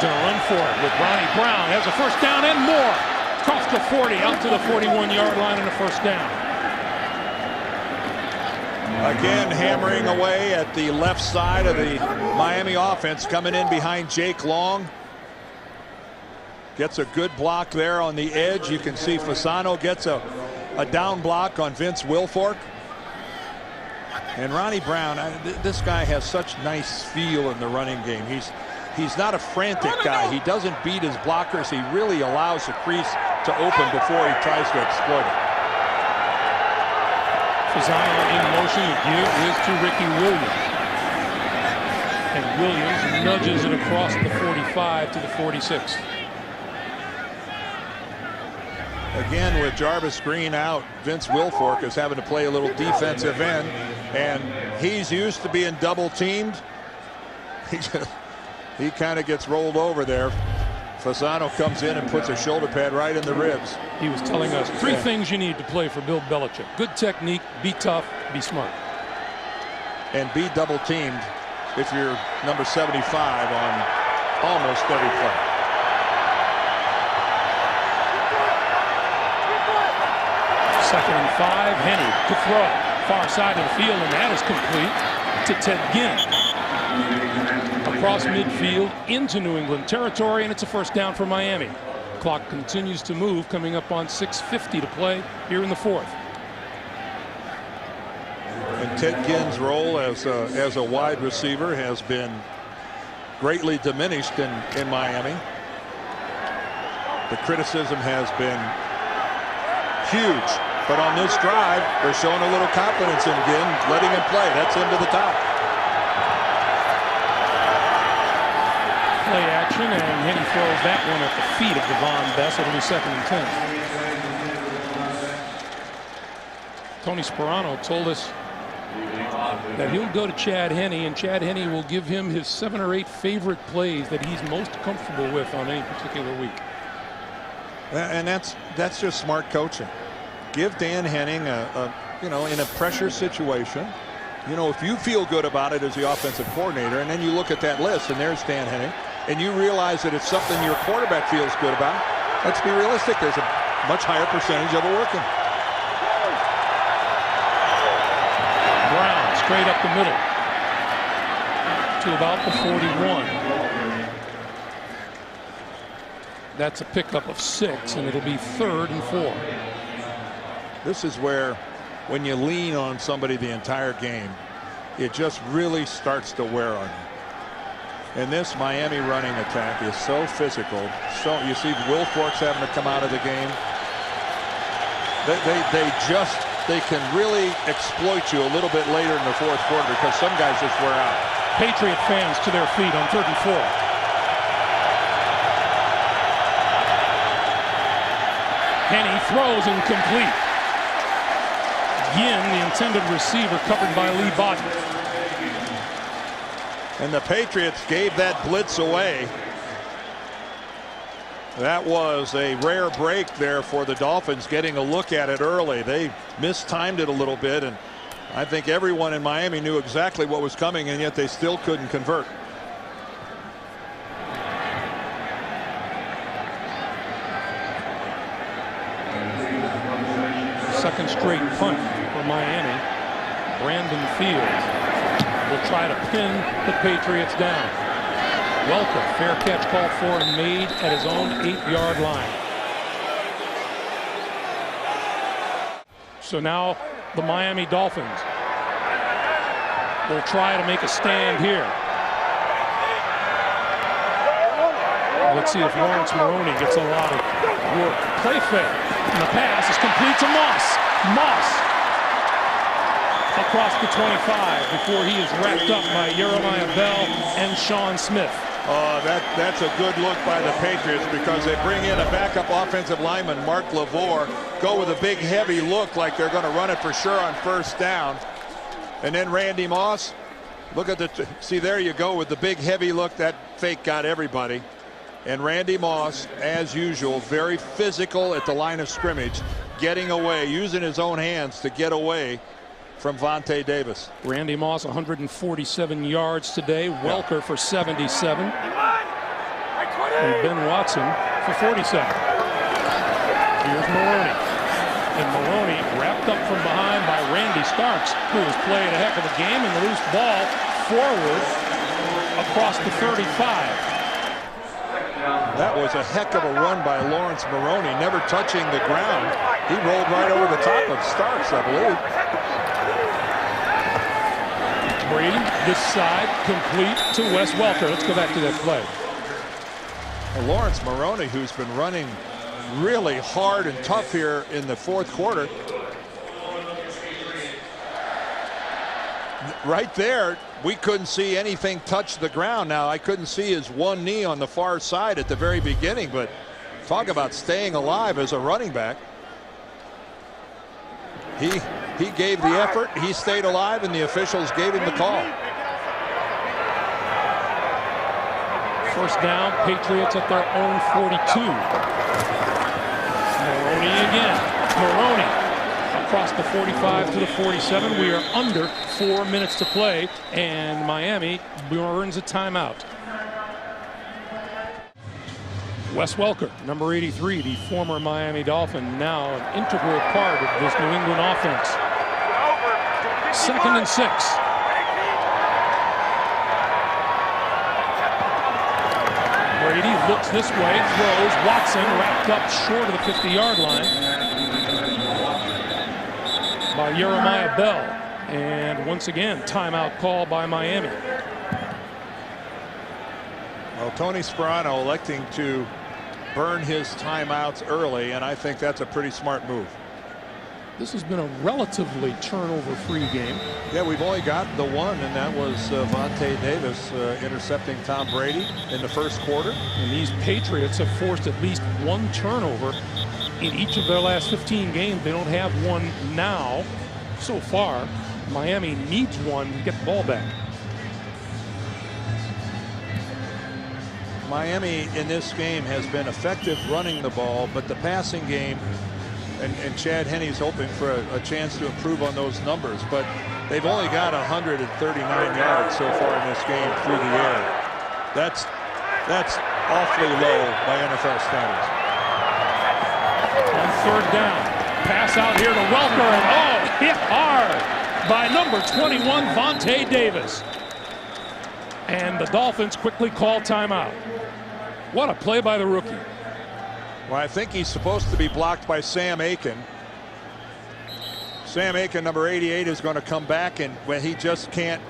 Gonna run for it with Ronnie Brown. Has a first down and more. Across the 40, out to the 41-yard line and a first down. Again, hammering away at the left side of the Miami offense, coming in behind Jake Long. Gets a good block there on the edge. You can see Fasano gets a down block on Vince Wilfork. And Ronnie Brown, this guy has such nice feel in the running game. He's not a frantic guy. He doesn't beat his blockers. He really allows the crease to open before he tries to exploit it. Fasano in motion. The give is to Ricky Williams. And Williams nudges it across the 45 to the 46. Again, with Jarvis Green out, Vince Wilfork is having to play a little defensive end, and he's used to being double teamed. He kind of gets rolled over there. Fasano comes in and puts a shoulder pad right in the ribs. He was telling us 3 things you need to play for Bill Belichick. Good technique, be tough, be smart. And be double teamed if you're number 75 on almost every play. Second and 5, Henny to throw. Far side of the field, and that is complete to Ted Ginn. Across midfield into New England territory, and it's a first down for Miami. Clock continues to move, coming up on 6:50 to play here in the fourth. And Ted Ginn's role as a wide receiver has been greatly diminished in Miami. The criticism has been huge, but on this drive, they're showing a little confidence in Ginn, letting him play. That's him to the top. Play action, and Henne throws that one at the feet of Devon Bess. It'll be 2nd and 10. Tony Sperano told us that he'll go to Chad Henne, and Chad Henne will give him his 7 or 8 favorite plays that he's most comfortable with on any particular week. And that's just smart coaching. Give Dan Henning in a pressure situation. If you feel good about it as the offensive coordinator, and then you look at that list, and there's Dan Henning, and you realize that it's something your quarterback feels good about, let's be realistic. There's a much higher percentage of it working. Brown straight up the middle to about the 41. That's a pickup of 6, and it'll be 3rd and 4. This is where, when you lean on somebody the entire game, it just really starts to wear on you. And this Miami running attack is so physical. So you see Will Forks having to come out of the game. They can really exploit you a little bit later in the fourth quarter because some guys just wear out. Patriot fans to their feet on 3rd and 4. Henne throws incomplete. Ginn, the intended receiver, covered by Lee Bodden. And the Patriots gave that blitz away. That was a rare break there for the Dolphins, getting a look at it early. They mistimed it a little bit, and I think everyone in Miami knew exactly what was coming, and yet they still couldn't convert. Second straight punt for Miami. Brandon Fields will try to pin the Patriots down. Welker, fair catch called for and made at his own 8-yard line. So now the Miami Dolphins will try to make a stand here. Let's see if Lawrence Maroney gets a lot of work. Play fake. And the pass is complete to Moss. Moss across the 25 before he is wrapped up by Jeremiah Bell and Sean Smith. That's a good look by the Patriots because they bring in a backup offensive lineman, Mark LaVore, go with a big heavy look like they're going to run it for sure on 1st down. And then Randy Moss, look at see, there you go with the big heavy look. That fake got everybody. And Randy Moss, as usual, very physical at the line of scrimmage, getting away, using his own hands to get away from Vontae Davis. Randy Moss, 147 yards today. Welker for 77. And Ben Watson for 47. Here's Maroney. And Maroney wrapped up from behind by Randy Starks, who has played a heck of a game, and the loose ball forward across the 35. That was a heck of a run by Lawrence Maroney, never touching the ground. He rolled right over the top of Starks, I believe. Brady, this side, complete to Wes Welker. Let's go back to that play. Well, Lawrence Maroney, who's been running really hard and tough here in the fourth quarter. Right there, we couldn't see anything touch the ground. Now, I couldn't see his one knee on the far side at the very beginning, but talk about staying alive as a running back. He gave the effort, he stayed alive, and the officials gave him the call. First down, Patriots at their own 42. Maroney again. Maroney across the 45 to the 47. We are under 4 minutes to play, and Miami burns a timeout. Wes Welker, number 83, the former Miami Dolphin, now an integral part of this New England offense. 2nd and 6. Brady looks this way, throws. Watson wrapped up short of the 50-yard line by Jeremiah Bell. And once again, timeout call by Miami. Well, Tony Sparano electing to burn his timeouts early, and I think that's a pretty smart move. This has been a relatively turnover-free game. Yeah, we've only got the one, and that was Vontae Davis intercepting Tom Brady in the first quarter. And these Patriots have forced at least one turnover in each of their last 15 games. They don't have one now so far. Miami needs one to get the ball back. Miami in this game has been effective running the ball, but the passing game, and Chad Henne's hoping for a chance to improve on those numbers, but they've only got 139 yards so far in this game through the air. That's awfully low by NFL standards. On third down, pass out here to Welker, and hit hard by number 21, Vontae Davis. And the Dolphins quickly call timeout. What a play by the rookie. Well, I think he's supposed to be blocked by Sam Aiken. Sam Aiken, number 88, is going to come back, and when he just can't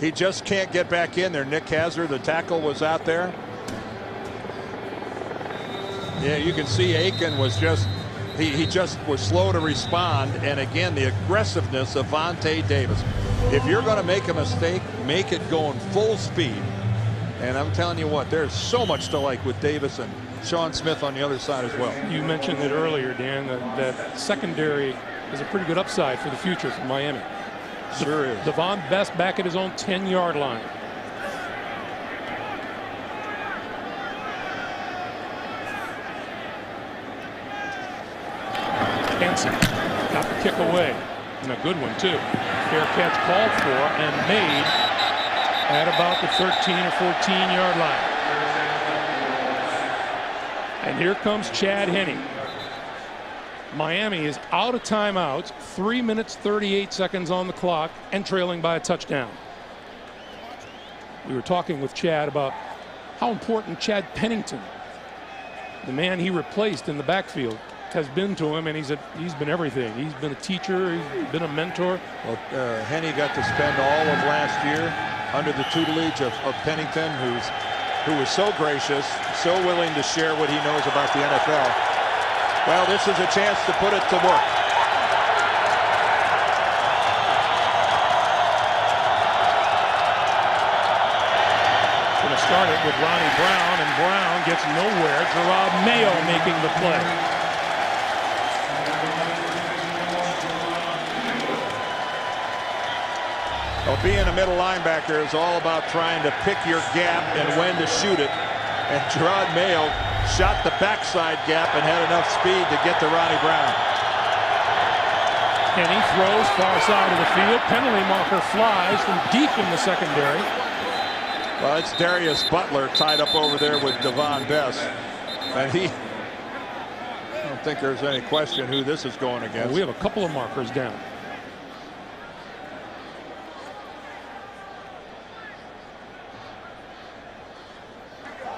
get back in there. Nick Hazard, the tackle, was out there. Yeah, you can see Aiken was he just was slow to respond, and again the aggressiveness of Vontae Davis. If you're going to make a mistake, make it going full speed. And I'm telling you what, there's so much to like with Davis and Sean Smith on the other side as well. You mentioned it earlier, Dan, that secondary is a pretty good upside for the future for Miami. Sure is. Devon Best back at his own 10-yard line. Hansen got the kick away, and a good one too. Fair catch called for and made at about the 13 or 14-yard line. And here comes Chad Henne. Miami is out of timeouts, 3 minutes 38 seconds on the clock, and trailing by a touchdown. We were talking with Chad about how important Chad Pennington, the man he replaced in the backfield, has been to him, and he's been everything. He's been a teacher, he's been a mentor. Well, Henne got to spend all of last year under the tutelage of Pennington, who was so gracious, so willing to share what he knows about the NFL. Well, this is a chance to put it to work. Going to start it with Ronnie Brown, and Brown gets nowhere. Gerard Mayo making the play. Well, being a middle linebacker is all about trying to pick your gap and when to shoot it. And Gerard Mayo shot the backside gap and had enough speed to get to Ronnie Brown. Henne throws far side of the field. Penalty marker flies from deep in the secondary. Well, it's Darius Butler tied up over there with Devon Best. And I don't think there's any question who this is going against. Well, we have a couple of markers down.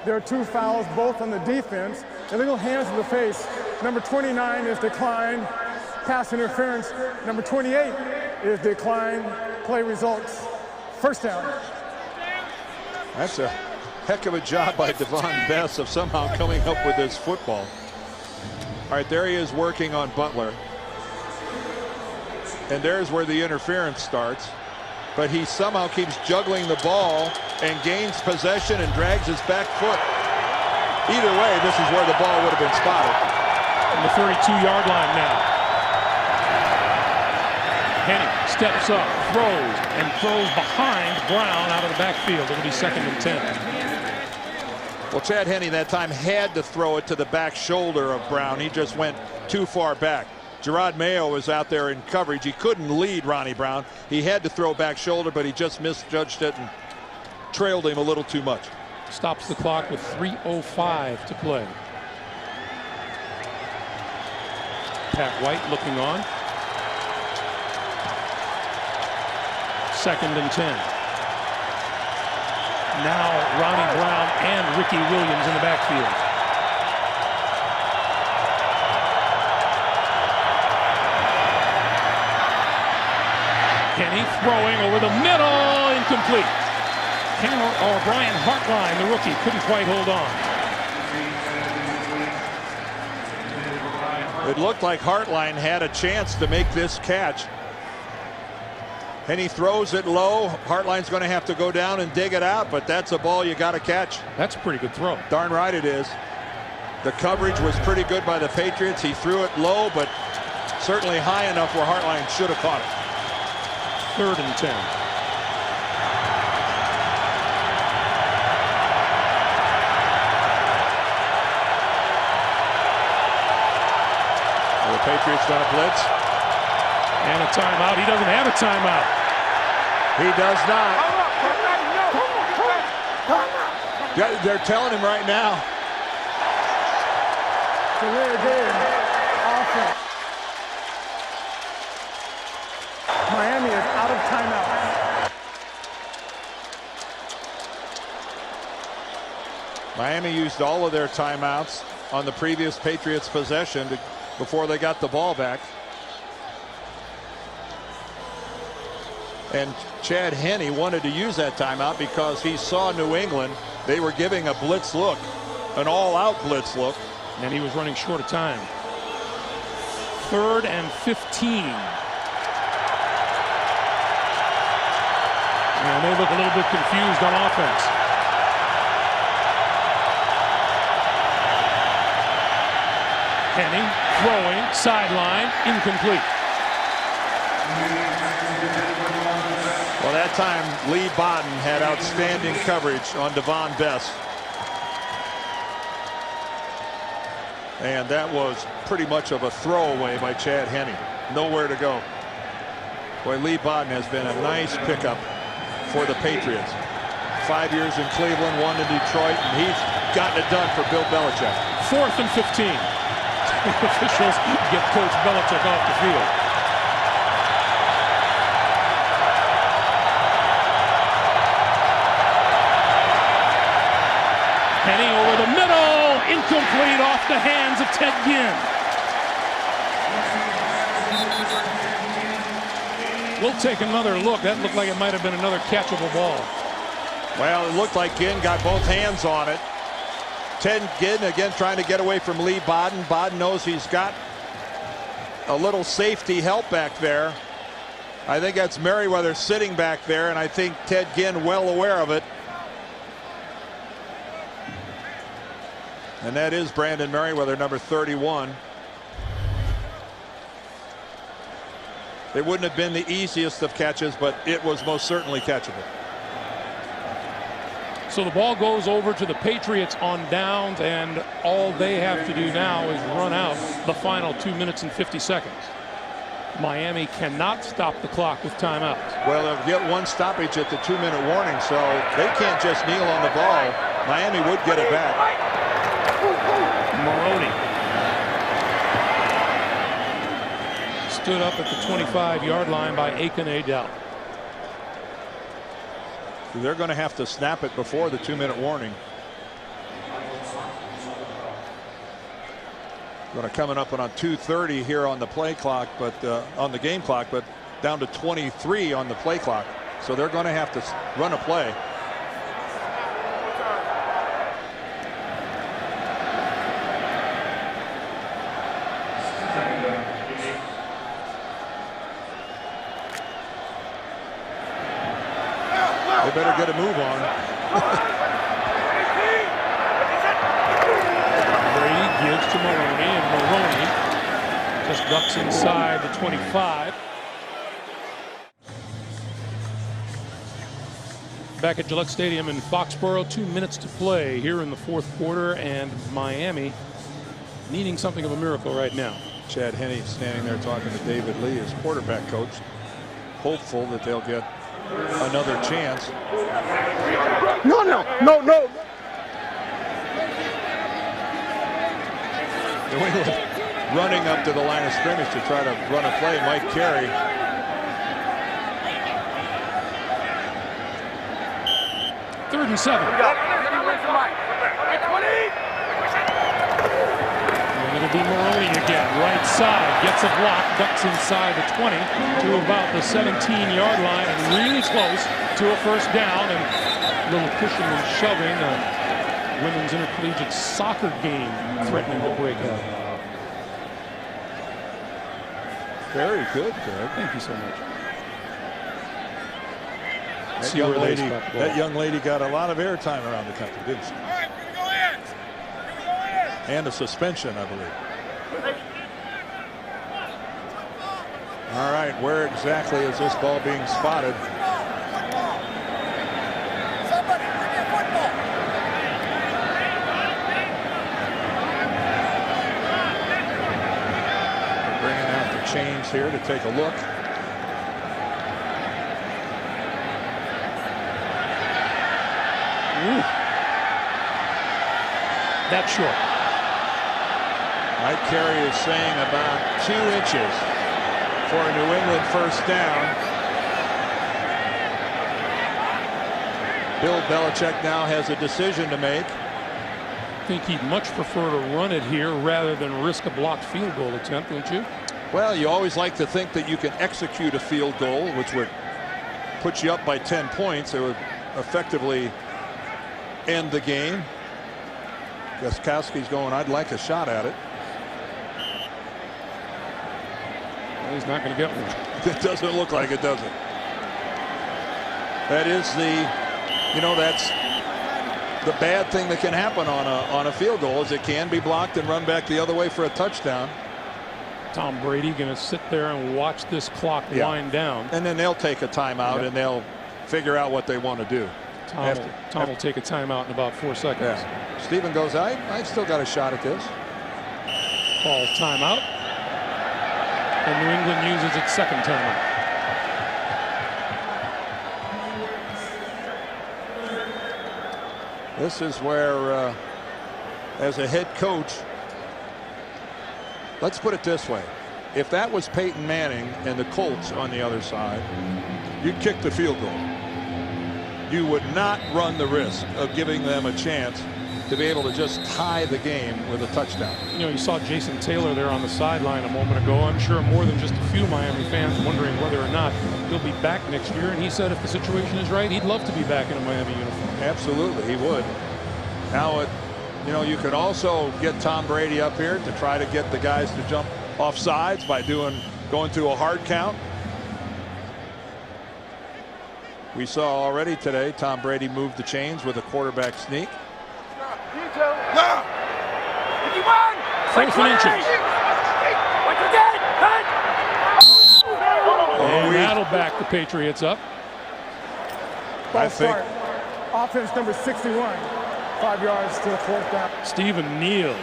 There are two fouls, both on the defense. Illegal hands to the face. Number 29 is declined. Pass interference. Number 28 is declined. Play results. First down. That's a heck of a job by Devon Best of somehow coming up with this football. All right, there he is working on Butler. And there's where the interference starts. But he somehow keeps juggling the ball and gains possession and drags his back foot. Either way, this is where the ball would have been spotted. On the 32-yard line now. Henne steps up, throws behind Brown out of the backfield. It'll be 2nd and 10. Well, Chad Henne that time had to throw it to the back shoulder of Brown. He just went too far back. Gerard Mayo was out there in coverage. He couldn't lead Ronnie Brown. He had to throw back shoulder, but he just misjudged it and trailed him a little too much. Stops the clock with 3:05 to play. Pat White looking on. 2nd and 10. Now Ronnie Brown and Ricky Williams in the backfield. Kenny throwing over the middle, incomplete. Brian Hartline, the rookie, couldn't quite hold on. It looked like Hartline had a chance to make this catch. And he throws it low. Hartline's going to have to go down and dig it out, but that's a ball you got to catch. That's a pretty good throw. Darn right it is. The coverage was pretty good by the Patriots. He threw it low, but certainly high enough where Hartline should have caught it. 3rd and 10. The Patriots got a blitz. And a timeout. He doesn't have a timeout. He does not. They're telling him right now. Delay game. Offense. Miami is out of timeouts. Miami used all of their timeouts on the previous Patriots possession before they got the ball back. And Chad Henne wanted to use that timeout because he saw New England. They were giving a blitz look, an all-out blitz look. And he was running short of time. 3rd and 15. And they look a little bit confused on offense. Henne throwing, sideline, incomplete. Well, that time Lee Bodden had outstanding coverage on Devon Best. And that was pretty much of a throwaway by Chad Henne. Nowhere to go. Boy, Lee Bodden has been a nice pickup for the Patriots. 5 years in Cleveland, 1 in Detroit, and he's gotten it done for Bill Belichick. 4th and 15. Officials get Coach Belichick off the field. Henne over the middle, incomplete, off the hands of Ted Ginn. We'll take another look. That looked like it might have been another catchable ball. Well, it looked like Ginn got both hands on it. Ted Ginn again trying to get away from Lee Bodden. Bodden knows he's got a little safety help back there. I think that's Merriweather sitting back there, and I think Ted Ginn well aware of it. And that is Brandon Merriweather, number 31. It wouldn't have been the easiest of catches, but it was most certainly catchable. So the ball goes over to the Patriots on downs, and all they have to do now is run out the final 2 minutes and 50 seconds. Miami cannot stop the clock with timeouts. Well, they'll get one stoppage at the 2-minute warning, so they can't just kneel on the ball. Miami would get it back. Maroney stood up at the 25-yard line by Aiken Adel. They're going to have to snap it before the 2-minute warning. Going to coming up on 2:30 here on the play clock, but on the game clock, but down to 23 on the play clock. So they're going to have to run a play. They better get a move on. Brady gives to Maroney, and Maroney just ducks inside the 25. Back at Gillette Stadium in Foxborough, 2 minutes to play here in the 4th quarter, and Miami needing something of a miracle right now. Chad Henne standing there talking to David Lee, his quarterback coach, hopeful that they'll get another chance. No. New England running up to the line of scrimmage to try to run a play. Mike Carey. 3rd and 7. And it'll be Maroney again, right side, gets a block, ducks inside the 20 to about the 17-yard line, and really close to a first down, and a little pushing and shoving. Women's intercollegiate soccer game threatening to break out. Very good, Greg. Thank you so much. That young lady got a lot of airtime around the country, didn't she? All right, we're going to go in. We're going to go in. And a suspension, I believe. All right, where exactly is this ball being spotted? Somebody, bring me a football. We're bringing out the chains here to take a look. Ooh. That's short. Mike Carey is saying about 2 inches for a New England first down. Bill Belichick now has a decision to make. I think he'd much prefer to run it here rather than risk a blocked field goal attempt, don't you? Well, you always like to think that you can execute a field goal, which would put you up by 10 points. It would effectively end the game. Gostkowski's going, I'd like a shot at it. Well, he's not going to get one. It doesn't look like it, does it? That is that's the bad thing that can happen on a field goal, is it can be blocked and run back the other way for a touchdown. Tom Brady going to sit there and watch this clock wind down. And then they'll take a timeout and they'll figure out what they want to do. Tom will take a timeout in about 4 seconds. Yeah. Stephen goes, I've still got a shot at this. Call timeout. And New England uses its second timeout. This is where, as a head coach, let's put it this way. If that was Peyton Manning and the Colts on the other side, you'd kick the field goal. You would not run the risk of giving them a chance to be able to just tie the game with a touchdown. You know, you saw Jason Taylor there on the sideline a moment ago. I'm sure more than just a few Miami fans wondering whether or not he'll be back next year. And he said if the situation is right, he'd love to be back in a Miami uniform. Absolutely, he would. Now, you could also get Tom Brady up here to try to get the guys to jump off sides by going to a hard count. We saw already today Tom Brady moved the chains with a quarterback sneak. Fourth and inches. And that'll back the Patriots up. I think offense number 61. 5 yards to the 4th down. Stephen Neal,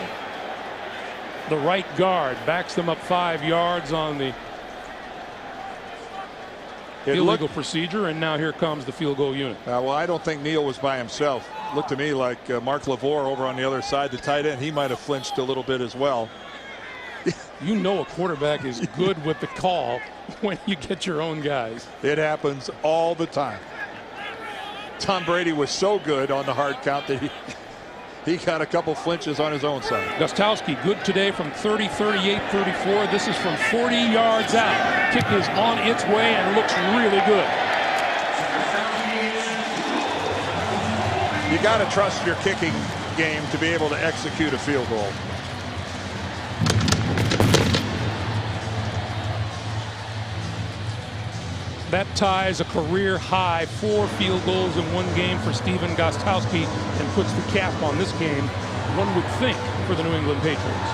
the right guard, backs them up 5 yards on the illegal procedure, and now here comes the field goal unit. Well, I don't think Neal was by himself. Looked to me like Mark LaVore over on the other side, the tight end. He might have flinched a little bit as well. You know a quarterback is good with the call when you get your own guys. It happens all the time. Tom Brady was so good on the hard count that he got a couple flinches on his own side. Gostkowski good today from 30, 38, 34. This is from 40 yards out. Kick is on its way and looks really good. You got to trust your kicking game to be able to execute a field goal. That ties a career-high 4 field goals in one game for Stephen Gostkowski and puts the cap on this game, one would think, for the New England Patriots.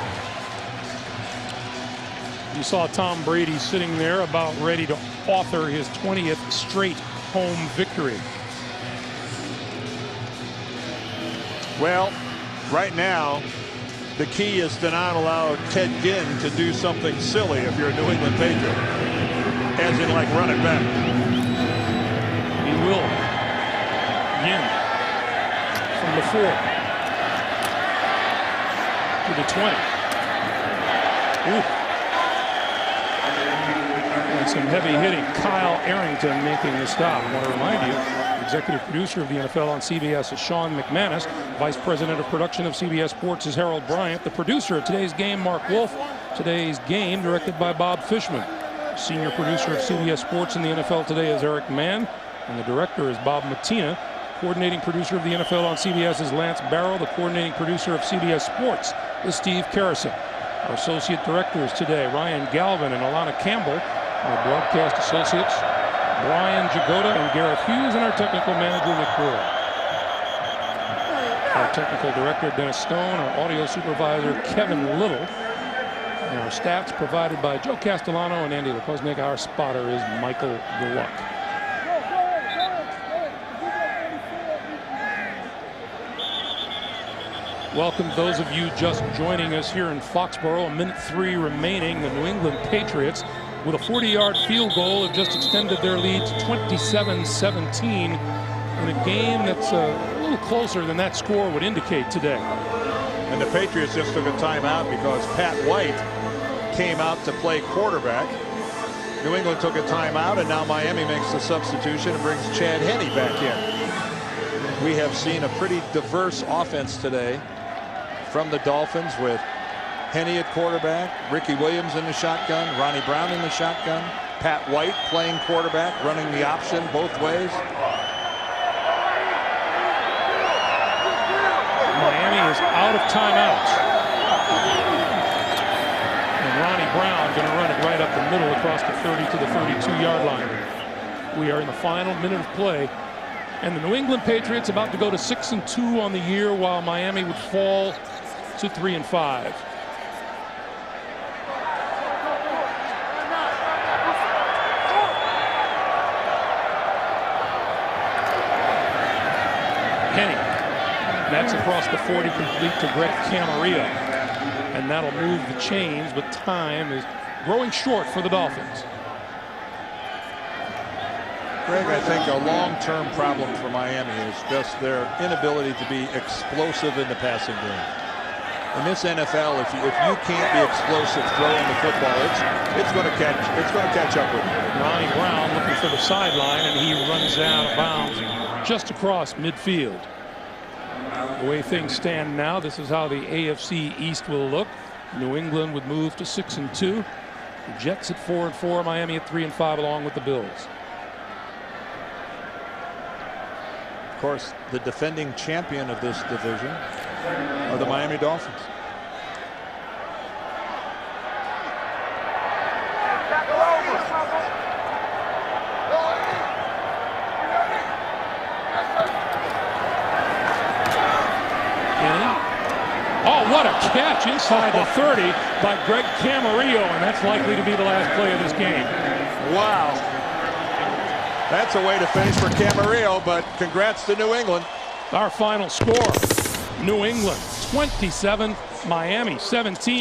You saw Tom Brady sitting there about ready to author his 20th straight home victory. Well, right now, the key is to not allow Ted Ginn to do something silly if you're a New England Patriot. As in, like, run it back. He will. Ginn from the 4 to the 20. Ooh. And some heavy hitting. Kyle Arrington making the stop. I want to remind you, Executive producer of the NFL on CBS is Sean McManus. Vice President of Production of CBS Sports is Harold Bryant. The producer of today's game, Mark Wolf. Today's game directed by Bob Fishman. Senior producer of CBS Sports in the NFL today is Eric Mann. And the director is Bob Matina. Coordinating producer of the NFL on CBS is Lance Barrow. The coordinating producer of CBS Sports is Steve Karasik. Our associate directors today, Ryan Galvin and Alana Campbell. Our broadcast associates, Brian Jagoda and Gareth Hughes, and our technical manager, Nick Brewer. Our technical director, Dennis Stone. Our audio supervisor, Kevin Little. And our stats provided by Joe Castellano and Andy Lepoznik. Our spotter is Michael Gluck. Welcome those of you just joining us here in Foxborough. 1:03 remaining. The New England Patriots, with a 40-yard field goal, have just extended their lead to 27-17 in a game that's a little closer than that score would indicate today. And the Patriots just took a timeout because Pat White came out to play quarterback. New England took a timeout, and now Miami makes the substitution and brings Chad Henne back in. We have seen a pretty diverse offense today from the Dolphins, with Henne at quarterback, Ricky Williams in the shotgun, Ronnie Brown in the shotgun, Pat White playing quarterback, running the option both ways. Miami is out of timeouts. And Ronnie Brown going to run it right up the middle across the 30 to the 32-yard line. We are in the final minute of play. And the New England Patriots about to go to 6-2 on the year, while Miami would fall to 3-5. Henne. That's across the 40, complete to Greg Camarillo. And that'll move the chains, but time is growing short for the Dolphins. Greg, I think a long-term problem for Miami is just their inability to be explosive in the passing game. In this NFL, if you can't be explosive throwing the football, it's going to catch up with you. Ronnie Brown looking for the sideline, and he runs out of bounds just across midfield. The way things stand now, this is how the AFC East will look. New England would move to 6-2. The Jets at 4-4, Miami at 3-5, along with the Bills. Of course, the defending champion of this division are the Miami Dolphins. Oh, what a catch inside the 30 by Greg Camarillo, and that's likely to be the last play of this game. Wow. That's a way to finish for Camarillo, but congrats to New England. Our final score, New England 27, Miami 17.